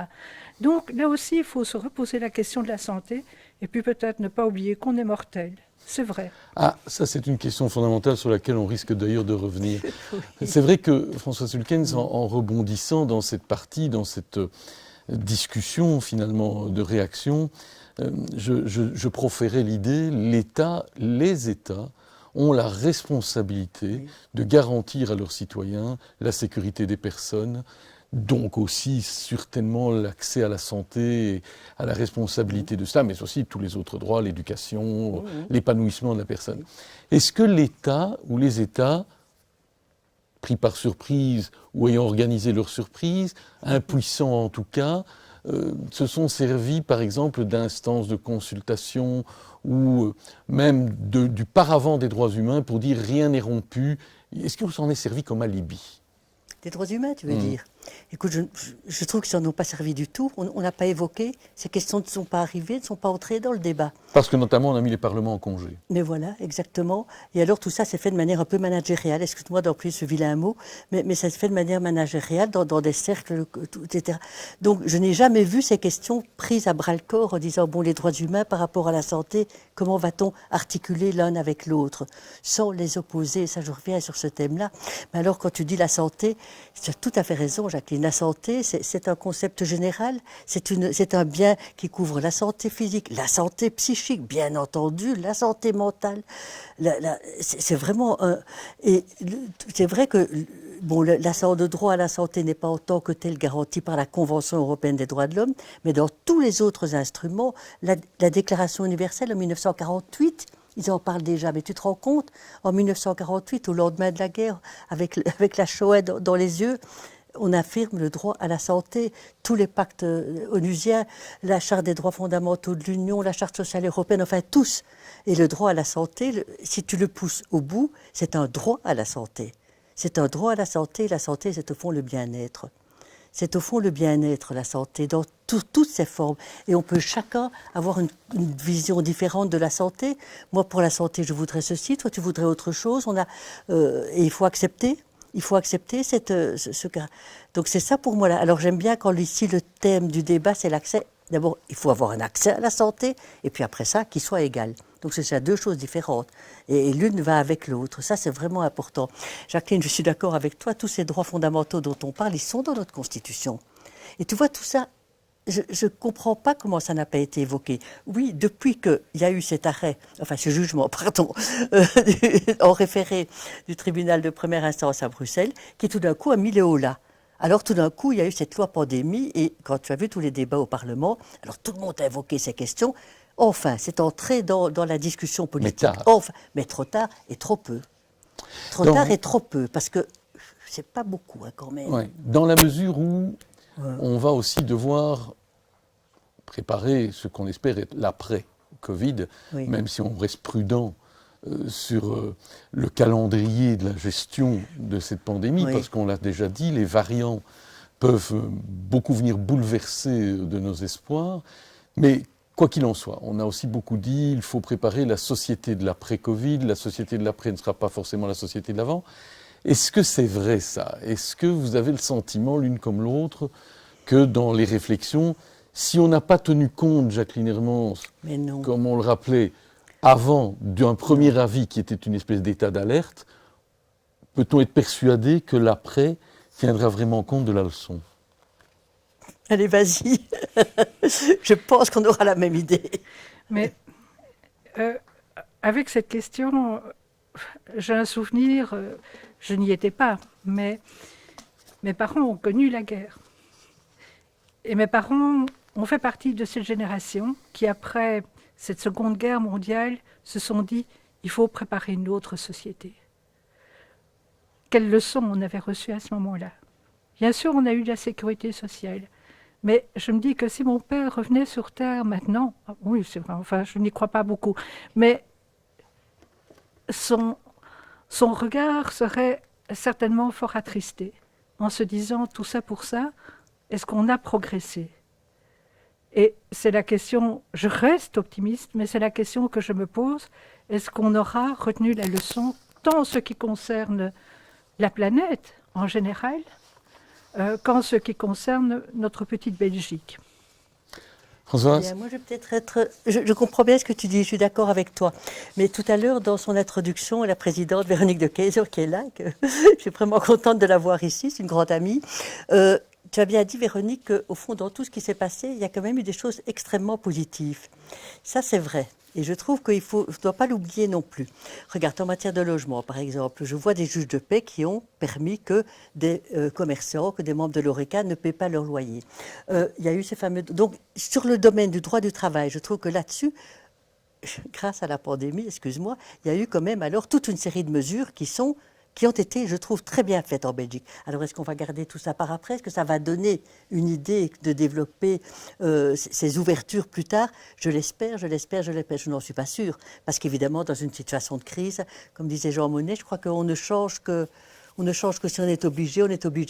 Donc là aussi, il faut se reposer la question de la santé et puis peut-être ne pas oublier qu'on est mortel. C'est vrai. Ah, ça c'est une question fondamentale sur laquelle on risque d'ailleurs de revenir. C'est vrai que François Sulkens, en rebondissant dans cette partie, dans cette discussion finalement de réaction, je proférais l'idée, les États ont la responsabilité de garantir à leurs citoyens la sécurité des personnes, donc aussi certainement l'accès à la santé, et à la responsabilité de cela, mais aussi tous les autres droits, l'éducation, l'épanouissement de la personne. Est-ce que l'État ou les États, pris par surprise ou ayant organisé leur surprise, impuissants en tout cas, se sont servis par exemple d'instances de consultation ou même du paravent des droits humains pour dire rien n'est rompu? Est-ce qu'on s'en est servi comme alibi? Des droits humains, tu veux dire? Écoute, je trouve qu'ils n'en ont pas servi du tout. On n'a pas évoqué. Ces questions ne sont pas arrivées, ne sont pas entrées dans le débat. Parce que notamment on a mis les parlements en congé. Mais voilà, exactement. Et alors tout ça s'est fait de manière un peu managériale. Excuse-moi d'employer ce vilain mot, mais ça se fait de manière managériale dans des cercles, etc. Donc je n'ai jamais vu ces questions prises à bras-le-corps en disant, bon, les droits humains par rapport à la santé, comment va-t-on articuler l'un avec l'autre sans les opposer? Ça, je reviens sur ce thème-là. Mais alors quand tu dis la santé, tu as tout à fait raison, Jacqueline. La santé, c'est un concept général. C'est un bien qui couvre la santé physique, la santé psychique, bien entendu, la santé mentale. C'est vraiment et c'est vrai que bon, le droit à la santé n'est pas en tant que tel garanti par la Convention européenne des droits de l'homme, mais dans tous les autres instruments, la Déclaration universelle en 1948. Ils en parlent déjà, mais tu te rends compte, en 1948, au lendemain de la guerre, avec la Shoah dans les yeux, on affirme le droit à la santé, tous les pactes onusiens, la Charte des droits fondamentaux de l'Union, la Charte sociale européenne, enfin tous. Et le droit à la santé, si tu le pousses au bout, c'est un droit à la santé. C'est un droit à la santé, la santé, c'est au fond le bien-être. C'est au fond le bien-être, la santé, dans toutes ses formes. Et on peut chacun avoir une vision différente de la santé. Moi, pour la santé, je voudrais ceci, toi, tu voudrais autre chose. Et il faut accepter. Il faut accepter ce cas. Donc c'est ça pour moi là. Alors j'aime bien quand ici le thème du débat, c'est l'accès. D'abord, il faut avoir un accès à la santé, et puis après ça, qu'il soit égal. Donc c'est ça, deux choses différentes. Et l'une va avec l'autre. Ça, c'est vraiment important. Jacqueline, je suis d'accord avec toi. Tous ces droits fondamentaux dont on parle, ils sont dans notre Constitution. Et tu vois, tout ça, je ne comprends pas comment ça n'a pas été évoqué. Oui, depuis qu'il y a eu cet arrêt, enfin ce jugement, pardon, en référé du tribunal de première instance à Bruxelles, qui tout d'un coup a mis le haut là. Alors tout d'un coup, il y a eu cette loi pandémie, et quand tu as vu tous les débats au Parlement, alors tout le monde a évoqué ces questions. Enfin, c'est entré dans la discussion politique. Mais tard. Enfin, mais trop tard et trop peu. Trop tard et trop peu, parce que c'est pas beaucoup quand même. Ouais. Dans la mesure où on va aussi devoir préparer ce qu'on espère être l'après-Covid, même si on reste prudent sur le calendrier de la gestion de cette pandémie, parce qu'on l'a déjà dit, les variants peuvent beaucoup venir bouleverser de nos espoirs. Mais quoi qu'il en soit, on a aussi beaucoup dit, il faut préparer la société de l'après-Covid, la société de l'après ne sera pas forcément la société de l'avant. Est-ce que c'est vrai ça? Est-ce que vous avez le sentiment, l'une comme l'autre, que dans les réflexions, si on n'a pas tenu compte, Jacqueline Hermans, comme on le rappelait, avant d'un premier avis qui était une espèce d'état d'alerte, peut-on être persuadé que l'après tiendra vraiment compte de la leçon? Allez, vas-y. Je pense qu'on aura la même idée. Mais avec cette question, j'ai un souvenir, je n'y étais pas, mais mes parents ont connu la guerre. Et mes parents ont fait partie de cette génération qui, après cette Seconde Guerre mondiale, se sont dit « il faut préparer une autre société ». Quelle leçon on avait reçue à ce moment-là? Bien sûr, on a eu la sécurité sociale. Mais je me dis que si mon père revenait sur Terre maintenant, oui, c'est vrai, enfin, je n'y crois pas beaucoup, mais son regard serait certainement fort attristé, en se disant tout ça pour ça, est-ce qu'on a progressé? Et c'est la question, je reste optimiste, mais c'est la question que je me pose, est-ce qu'on aura retenu la leçon, tant en ce qui concerne la planète en général, qu'en ce qui concerne notre petite Belgique? Françoise? Bien, moi, je vais peut-être être. Je comprends bien ce que tu dis, je suis d'accord avec toi. Mais tout à l'heure, dans son introduction, la présidente Véronique de Keyser, qui est là, je suis vraiment contente de la voir ici, c'est une grande amie. Tu as bien dit, Véronique, qu'au fond, dans tout ce qui s'est passé, il y a quand même eu des choses extrêmement positives. Ça, c'est vrai. Et je trouve qu'il ne doit pas l'oublier non plus. Regarde, en matière de logement, par exemple, je vois des juges de paix qui ont permis que des commerçants, que des membres de l'ORECA ne paient pas leur loyer. Il y a eu ces fameux... Donc, sur le domaine du droit du travail, je trouve que là-dessus, grâce à la pandémie, excuse-moi, il y a eu quand même alors toute une série de mesures qui ont été, je trouve, très bien faites en Belgique. Alors, est-ce qu'on va garder tout ça par après? Est-ce que ça va donner une idée de développer ces ouvertures plus tard? Je l'espère. Je n'en suis pas sûre. Parce qu'évidemment, dans une situation de crise, comme disait Jean Monnet, je crois qu'on ne change que... On ne change que si on est obligé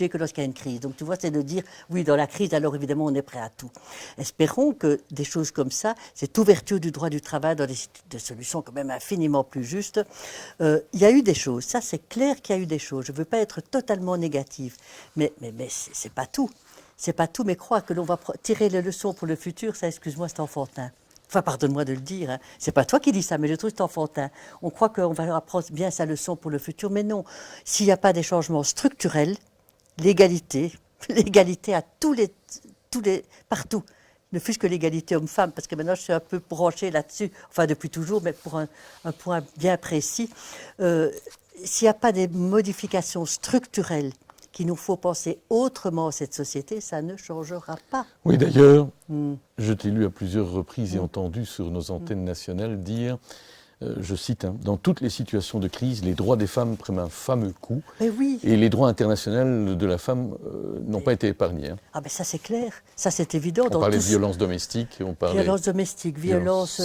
que lorsqu'il y a une crise. Donc tu vois, c'est de dire, oui, dans la crise, alors évidemment, on est prêt à tout. Espérons que des choses comme ça, cette ouverture du droit du travail dans des solutions quand même infiniment plus justes, il y a eu des choses. Ça, c'est clair qu'il y a eu des choses. Je ne veux pas être totalement négative, mais c'est pas tout. C'est pas tout, mais croire que l'on va tirer les leçons pour le futur, ça, excuse-moi, c'est enfantin. Enfin, pardonne-moi de le dire, hein. C'est pas toi qui dis ça, mais je trouve que c'est enfantin. On croit qu'on va apprendre bien sa leçon pour le futur, mais non. S'il n'y a pas des changements structurels, l'égalité à partout. Ne fût-ce que l'égalité homme-femme, parce que maintenant je suis un peu branchée là-dessus, enfin depuis toujours, mais pour un point bien précis. S'il n'y a pas des modifications structurelles qu'il nous faut penser autrement cette société, ça ne changera pas. Oui, d'ailleurs, je t'ai lu à plusieurs reprises et entendu sur nos antennes nationales dire, je cite, hein, dans toutes les situations de crise, les droits des femmes prennent un fameux coup. Mais oui. Et les droits internationaux de la femme n'ont pas été épargnés. Hein. Ah ben ça c'est clair, ça c'est évident. On parlait de violences domestiques, on parlait violences domestiques, violences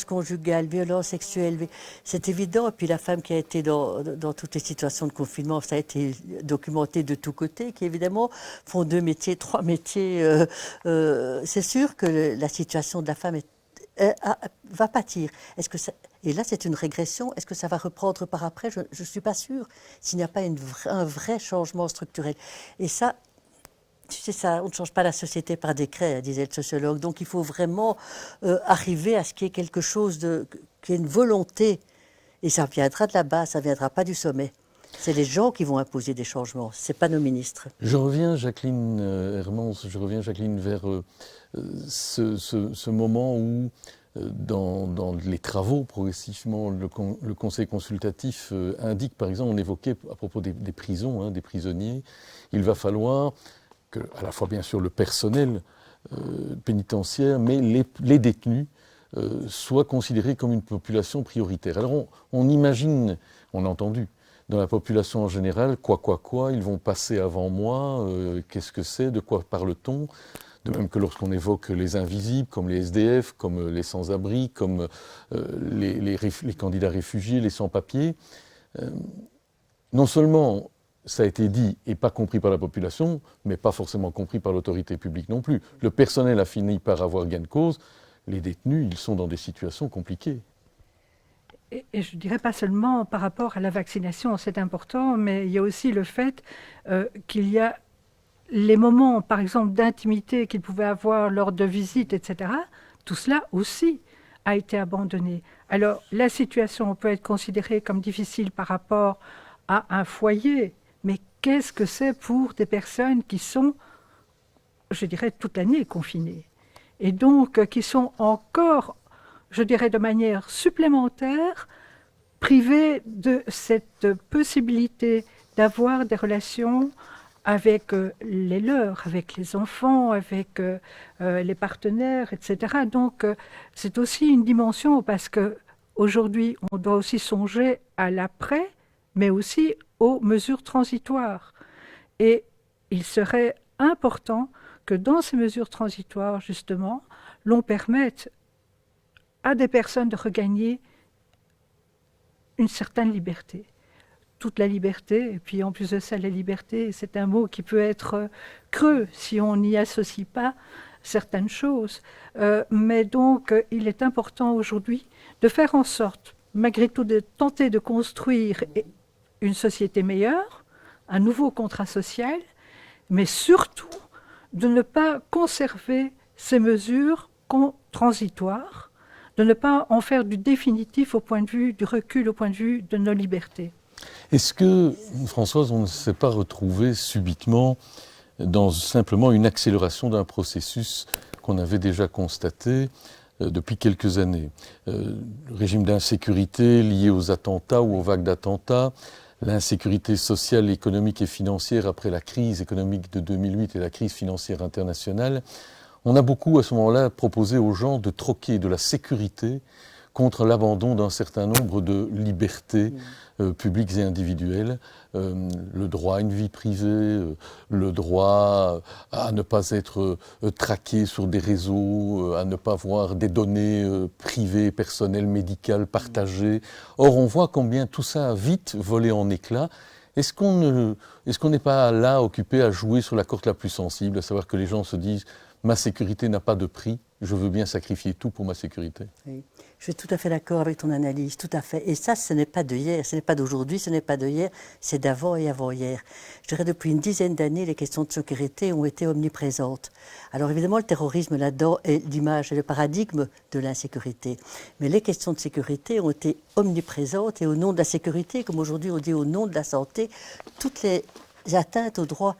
conjugales, violences sexuelles. C'est évident. Et puis la femme qui a été dans toutes les situations de confinement, ça a été documenté de tous côtés, qui évidemment font 2 métiers, 3 métiers. C'est sûr que la situation de la femme va pâtir. Et là, c'est une régression. Est-ce que ça va reprendre par après? Je ne suis pas sûre. S'il n'y a pas un vrai changement structurel. Et ça, tu sais, ça, on ne change pas la société par décret, disait le sociologue. Donc, il faut vraiment arriver à ce qu'il y ait quelque chose qu'il y ait une volonté. Et ça viendra de là-bas, ça ne viendra pas du sommet. C'est les gens qui vont imposer des changements, ce n'est pas nos ministres. Je reviens, Jacqueline Hermans, vers ce moment où, dans les travaux, progressivement, le Conseil consultatif indique, par exemple, on évoquait à propos des prisons, hein, des prisonniers, il va falloir que, à la fois bien sûr le personnel pénitentiaire, mais les détenus soient considérés comme une population prioritaire. Alors on imagine, on a entendu, dans la population en général, quoi, ils vont passer avant moi, qu'est-ce que c'est, de quoi parle-t-on? De même que lorsqu'on évoque les invisibles, comme les SDF, comme les sans-abri, comme les candidats réfugiés, les sans-papiers, non seulement ça a été dit et pas compris par la population, mais pas forcément compris par l'autorité publique non plus. Le personnel a fini par avoir gain de cause, les détenus, ils sont dans des situations compliquées. Et je dirais pas seulement par rapport à la vaccination, c'est important, mais il y a aussi le fait qu'il y a les moments, par exemple, d'intimité qu'ils pouvaient avoir lors de visites, etc. Tout cela aussi a été abandonné. Alors, la situation peut être considérée comme difficile par rapport à un foyer, mais qu'est-ce que c'est pour des personnes qui sont, je dirais, toute l'année confinées, et donc qui sont encore, je dirais de manière supplémentaire, privés de cette possibilité d'avoir des relations avec les leurs, avec les enfants, avec les partenaires, etc. Donc c'est aussi une dimension parce qu'aujourd'hui, on doit aussi songer à l'après, mais aussi aux mesures transitoires. Et il serait important que dans ces mesures transitoires, justement, l'on permette à des personnes de regagner une certaine liberté. Toute la liberté, et puis en plus de ça, la liberté, c'est un mot qui peut être creux si on n'y associe pas certaines choses. Mais donc, il est important aujourd'hui de faire en sorte, malgré tout, de tenter de construire une société meilleure, un nouveau contrat social, mais surtout de ne pas conserver ces mesures transitoires, de ne pas en faire du définitif au point de vue du recul, au point de vue de nos libertés. Est-ce que, Françoise, on ne s'est pas retrouvé subitement dans simplement une accélération d'un processus qu'on avait déjà constaté depuis quelques années? Le régime d'insécurité lié aux attentats ou aux vagues d'attentats, l'insécurité sociale, économique et financière après la crise économique de 2008 et la crise financière internationale. On a beaucoup à ce moment-là proposé aux gens de troquer de la sécurité contre l'abandon d'un certain nombre de libertés publiques et individuelles, le droit à une vie privée, le droit à ne pas être traqué sur des réseaux, à ne pas voir des données privées, personnelles, médicales partagées. Or, on voit combien tout ça a vite volé en éclats. Est-ce qu'on n'est pas là occupé à jouer sur la corde la plus sensible, à savoir que les gens se disent « ma sécurité n'a pas de prix, je veux bien sacrifier tout pour ma sécurité ». Oui. Je suis tout à fait d'accord avec ton analyse, tout à fait. Et ça, ce n'est pas de hier, ce n'est pas d'aujourd'hui, ce n'est pas de hier, c'est d'avant et avant-hier. Je dirais depuis une dizaine d'années, les questions de sécurité ont été omniprésentes. Alors évidemment, le terrorisme là-dedans est l'image et le paradigme de l'insécurité. Mais les questions de sécurité ont été omniprésentes et au nom de la sécurité, comme aujourd'hui on dit au nom de la santé, toutes les atteintes aux droits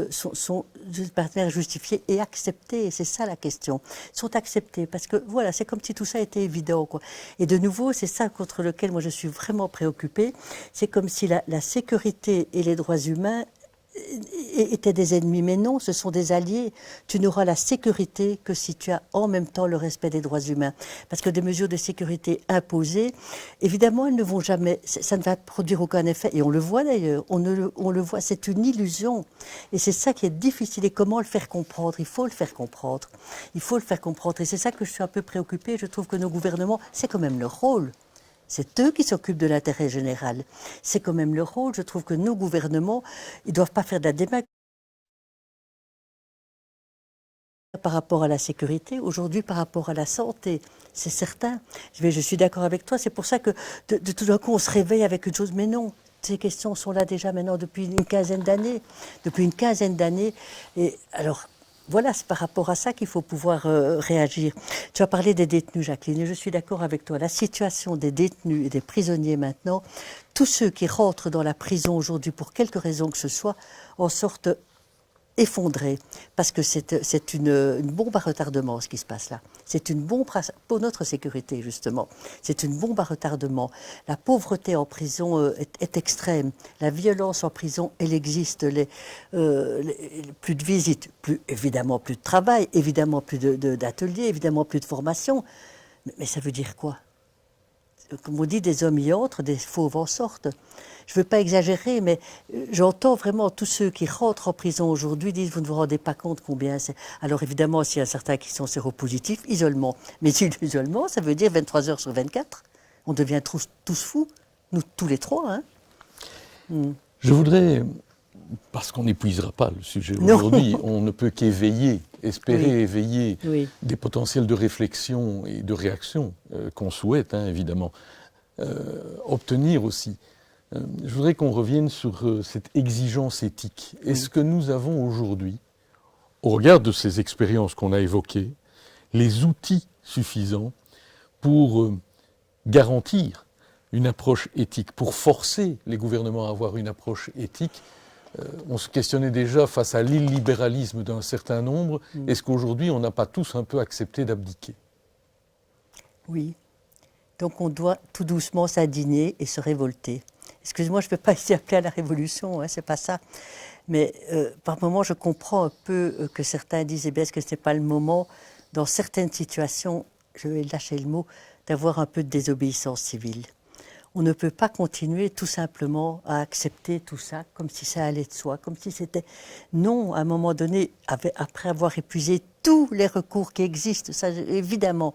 sont d'une manière justifiées et acceptées. C'est ça la question. Sont acceptées parce que voilà, c'est comme si tout ça était évident, quoi. Et de nouveau, c'est ça contre lequel moi je suis vraiment préoccupée. C'est comme si la sécurité et les droits humains étaient des ennemis, mais non, ce sont des alliés. Tu n'auras la sécurité que si tu as en même temps le respect des droits humains. Parce que des mesures de sécurité imposées, évidemment, elles ne vont jamais, ça ne va produire aucun effet. Et on le voit d'ailleurs, on le voit, c'est une illusion. Et c'est ça qui est difficile. Et comment le faire comprendre? Il faut le faire comprendre. Il faut le faire comprendre. Et c'est ça que je suis un peu préoccupée. Je trouve que nos gouvernements, c'est quand même leur rôle. C'est eux qui s'occupent de l'intérêt général. C'est quand même leur rôle. Je trouve que nos gouvernements, ils ne doivent pas faire de la démagogie par rapport à la sécurité, aujourd'hui par rapport à la santé, c'est certain. Je suis d'accord avec toi, c'est pour ça que de tout d'un coup on se réveille avec une chose, mais non, ces questions sont là déjà maintenant depuis une quinzaine d'années. Depuis une quinzaine d'années. Et alors, voilà, c'est par rapport à ça qu'il faut pouvoir réagir. Tu as parlé des détenus, Jacqueline, et je suis d'accord avec toi. La situation des détenus et des prisonniers maintenant, tous ceux qui rentrent dans la prison aujourd'hui pour quelque raison que ce soit, en sortent effondrés, parce que c'est une bombe à retardement ce qui se passe là. C'est une bombe pour notre sécurité justement. C'est une bombe à retardement. La pauvreté en prison est extrême. La violence en prison, elle existe. Plus de visites, évidemment plus de travail, évidemment plus d'ateliers, évidemment plus de formation. Mais ça veut dire quoi? Comme on dit, des hommes y entrent, des fauves en sortent. Je ne veux pas exagérer, mais j'entends vraiment tous ceux qui rentrent en prison aujourd'hui disent « vous ne vous rendez pas compte combien c'est ». Alors évidemment, s'il y a certains qui sont séropositifs, isolement. Mais l'isolement, ça veut dire 23 heures sur 24. On devient tous fous, nous tous les trois. Hein. Je voudrais, parce qu'on n'épuisera pas le sujet aujourd'hui, on ne peut qu'éveiller, espérer éveiller des potentiels de réflexion et de réaction qu'on souhaite, hein, évidemment, obtenir aussi. Je voudrais qu'on revienne sur cette exigence éthique. Est-ce que nous avons aujourd'hui, au regard de ces expériences qu'on a évoquées, les outils suffisants pour garantir une approche éthique, pour forcer les gouvernements à avoir une approche éthique? On se questionnait déjà face à l'illibéralisme d'un certain nombre. Est-ce qu'aujourd'hui, on n'a pas tous un peu accepté d'abdiquer? Oui. Donc on doit tout doucement s'indigner et se révolter. Excuse-moi, je ne peux pas ici appeler à la révolution, hein, c'est pas ça. Mais par moments, je comprends un peu que certains disent, eh bien, est-ce que ce n'est pas le moment, dans certaines situations, je vais lâcher le mot, d'avoir un peu de désobéissance civile. On ne peut pas continuer tout simplement à accepter tout ça comme si ça allait de soi, comme si c'était... Non, à un moment donné, après avoir épuisé tous les recours qui existent, ça évidemment,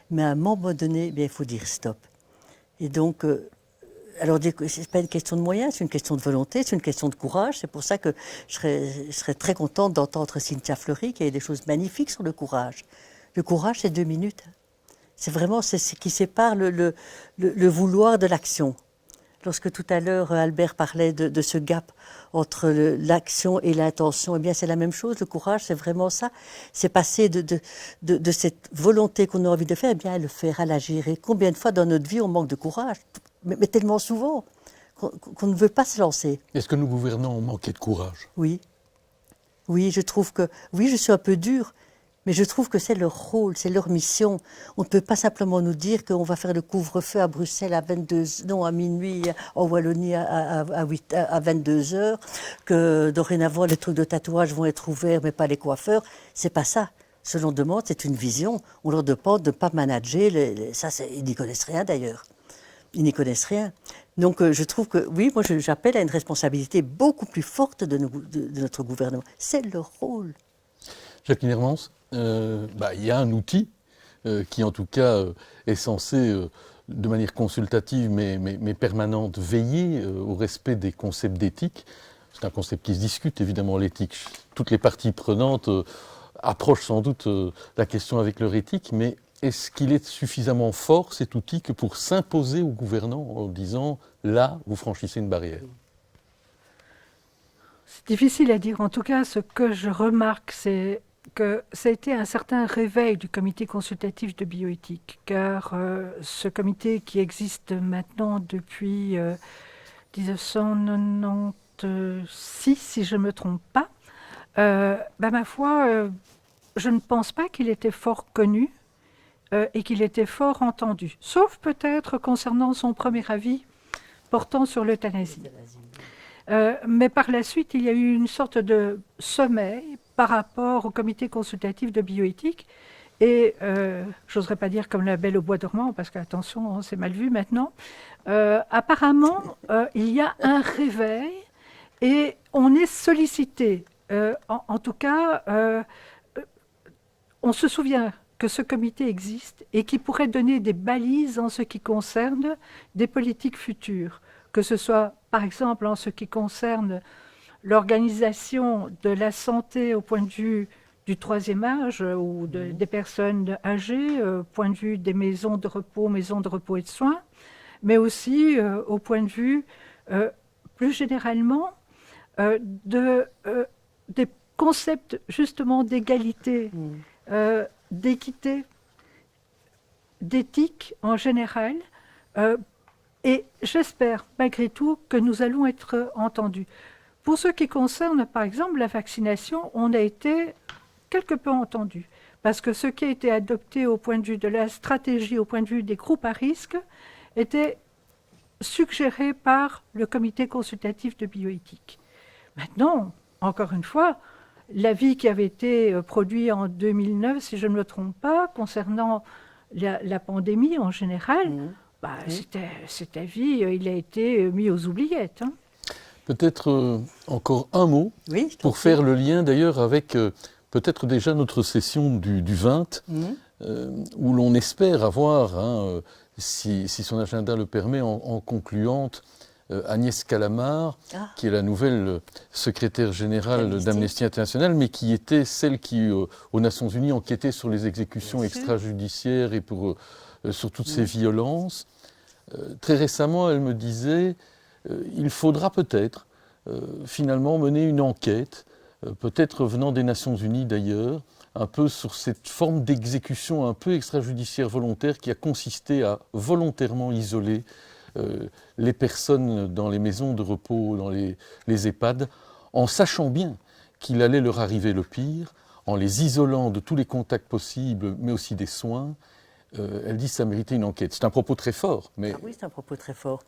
mais à un moment donné, bien, il faut dire stop. Et donc, Alors, ce n'est pas une question de moyens, c'est une question de volonté, c'est une question de courage. C'est pour ça que je serais très contente d'entendre Cynthia Fleury qui a des choses magnifiques sur le courage. Le courage, c'est 2 minutes. C'est vraiment ce qui sépare le vouloir de l'action. Lorsque tout à l'heure Albert parlait de ce gap entre l'action et l'intention, eh bien c'est la même chose. Le courage, c'est vraiment ça. C'est passer de cette volonté qu'on a envie de faire, eh bien à le faire, à l'agir. Et combien de fois dans notre vie on manque de courage, mais tellement souvent qu'on ne veut pas se lancer. Est-ce que nos gouvernants ont manqué de courage? Oui. Oui, je trouve que... Oui, je suis un peu dure, mais je trouve que c'est leur rôle, c'est leur mission. On ne peut pas simplement nous dire qu'on va faire le couvre-feu à Bruxelles à minuit, en Wallonie à 22 heures, que dorénavant les trucs de tatouage vont être ouverts, mais pas les coiffeurs. C'est pas ça. Ce qu'on leur demande, c'est une vision. On leur demande de ne pas manager. Ils n'y connaissent rien d'ailleurs. Ils n'y connaissent rien. Donc je trouve que, oui, moi j'appelle à une responsabilité beaucoup plus forte de notre gouvernement. C'est leur rôle. Jacqueline Hermans, il y a un outil qui en tout cas est censé, de manière consultative mais permanente, veiller au respect des concepts d'éthique. C'est un concept qui se discute, évidemment, l'éthique. Toutes les parties prenantes approchent sans doute la question avec leur éthique, mais est-ce qu'il est suffisamment fort, cet outil, que pour s'imposer aux gouvernants en disant « là, vous franchissez une barrière » ? C'est difficile à dire. En tout cas, ce que je remarque, c'est que ça a été un certain réveil du comité consultatif de bioéthique, car ce comité qui existe maintenant depuis 1996, si je ne me trompe pas, ma foi, je ne pense pas qu'il était fort connu et qu'il était fort entendu, sauf peut-être concernant son premier avis portant sur l'euthanasie. Mais par la suite, il y a eu une sorte de sommeil par rapport au comité consultatif de bioéthique. Et j'oserais pas dire comme la Belle au bois dormant, parce qu'attention, c'est mal vu maintenant. Apparemment, il y a un réveil et on est sollicité. En tout cas, on se souvient que ce comité existe et qui pourrait donner des balises en ce qui concerne des politiques futures, que ce soit par exemple en ce qui concerne l'organisation de la santé au point de vue du troisième âge ou des personnes âgées, au point de vue des maisons de repos et de soins, mais aussi au point de vue plus généralement des concepts justement d'égalité, d'équité, d'éthique en général. Et j'espère malgré tout que nous allons être entendus. Pour ce qui concerne par exemple la vaccination, on a été quelque peu entendus. Parce que ce qui a été adopté au point de vue de la stratégie, au point de vue des groupes à risque, était suggéré par le comité consultatif de bioéthique. Maintenant, encore une fois, l'avis qui avait été produit en 2009, si je ne me trompe pas, concernant la pandémie en général, cet avis, il a été mis aux oubliettes. Hein. Peut-être encore un mot pour faire le lien d'ailleurs avec peut-être déjà notre session du 20, où l'on espère avoir, si son agenda le permet, en concluante, Agnès Calamard, qui est la nouvelle secrétaire générale d'Amnesty International, mais qui était celle qui, aux Nations Unies, enquêtait sur les exécutions extrajudiciaires et sur toutes ces violences. Très récemment, elle me disait il faudra peut-être finalement mener une enquête, peut-être venant des Nations Unies d'ailleurs, un peu sur cette forme d'exécution un peu extrajudiciaire volontaire qui a consisté à volontairement isoler les personnes dans les maisons de repos, dans les EHPAD, en sachant bien qu'il allait leur arriver le pire, en les isolant de tous les contacts possibles, mais aussi des soins. Elle dit que ça méritait une enquête. C'est un propos très fort. Mais... oui, c'est un propos très fort.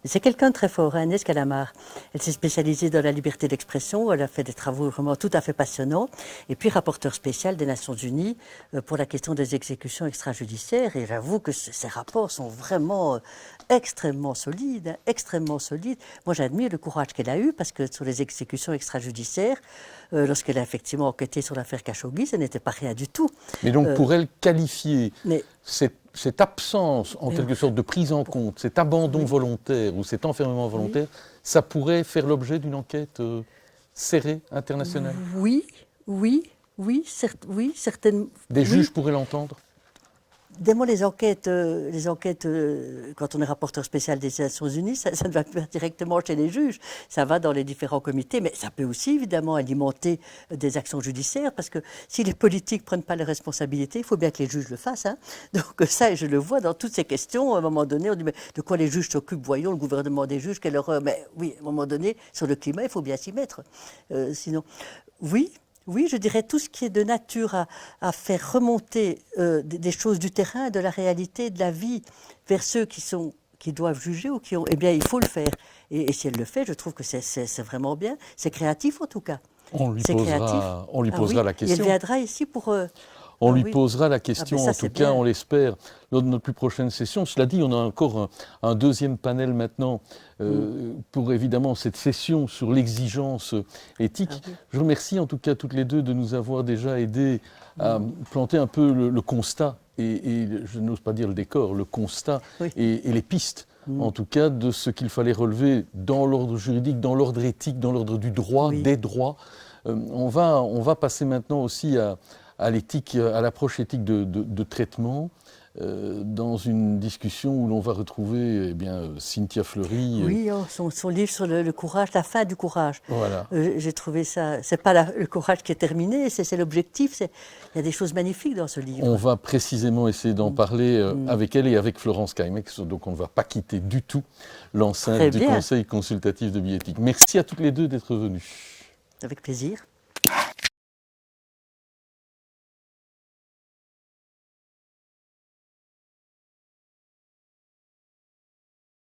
Mais c'est quelqu'un de très fort, Agnès Calamard. Elle s'est spécialisée dans la liberté d'expression. Elle a fait des travaux vraiment tout à fait passionnants. Et puis, rapporteur spécial des Nations Unies pour la question des exécutions extrajudiciaires. Et j'avoue que ces rapports sont vraiment extrêmement solides, extrêmement solides. Moi, j'admire le courage qu'elle a eu parce que sur les exécutions extrajudiciaires, lorsqu'elle a effectivement enquêté sur l'affaire Khashoggi, ce n'était pas rien du tout. Mais donc, pour elle, qualifier Mais cette absence, en quelque sorte, de prise en compte, cet abandon volontaire ou cet enfermement volontaire, ça pourrait faire l'objet d'une enquête serrée, internationale? oui, certaines. Des oui. juges pourraient l'entendre? Évidemment, les enquêtes, quand on est rapporteur spécial des Nations Unies, ça ne va pas directement chez les juges, ça va dans les différents comités, mais ça peut aussi évidemment alimenter des actions judiciaires, parce que si les politiques ne prennent pas les responsabilités, il faut bien que les juges le fassent. Hein. Donc ça, je le vois dans toutes ces questions, à un moment donné, on dit, mais de quoi les juges s'occupent? Voyons, le gouvernement des juges, quelle horreur. Mais oui, à un moment donné, sur le climat, il faut bien s'y mettre. Sinon, oui, je dirais tout ce qui est de nature à faire remonter des choses du terrain, de la réalité, de la vie, vers ceux qui doivent juger ou qui ont. Eh bien, il faut le faire. Et si elle le fait, je trouve que c'est vraiment bien. C'est créatif en tout cas. On lui posera la question. Et elle viendra ici pour. On lui posera la question, ça, en tout cas, on l'espère, lors de notre plus prochaine session. Cela dit, on a encore un deuxième panel maintenant pour évidemment cette session sur l'exigence éthique. Je remercie en tout cas toutes les deux de nous avoir déjà aidés à planter un peu le constat, et je n'ose pas dire le décor, le constat et les pistes, en tout cas, de ce qu'il fallait relever dans l'ordre juridique, dans l'ordre éthique, dans l'ordre du droit, des droits. On va passer maintenant aussi à l'éthique, à l'approche éthique de traitement, dans une discussion où l'on va retrouver Cynthia Fleury. Oui, son livre sur le courage, la fin du courage. Voilà. J'ai trouvé ça, c'est pas le courage qui est terminé, c'est l'objectif, il y a des choses magnifiques dans ce livre. On va précisément essayer d'en parler avec elle et avec Florence Kaimek, donc on ne va pas quitter du tout l'enceinte du Conseil consultatif de bioéthique. Merci à toutes les deux d'être venues. Avec plaisir.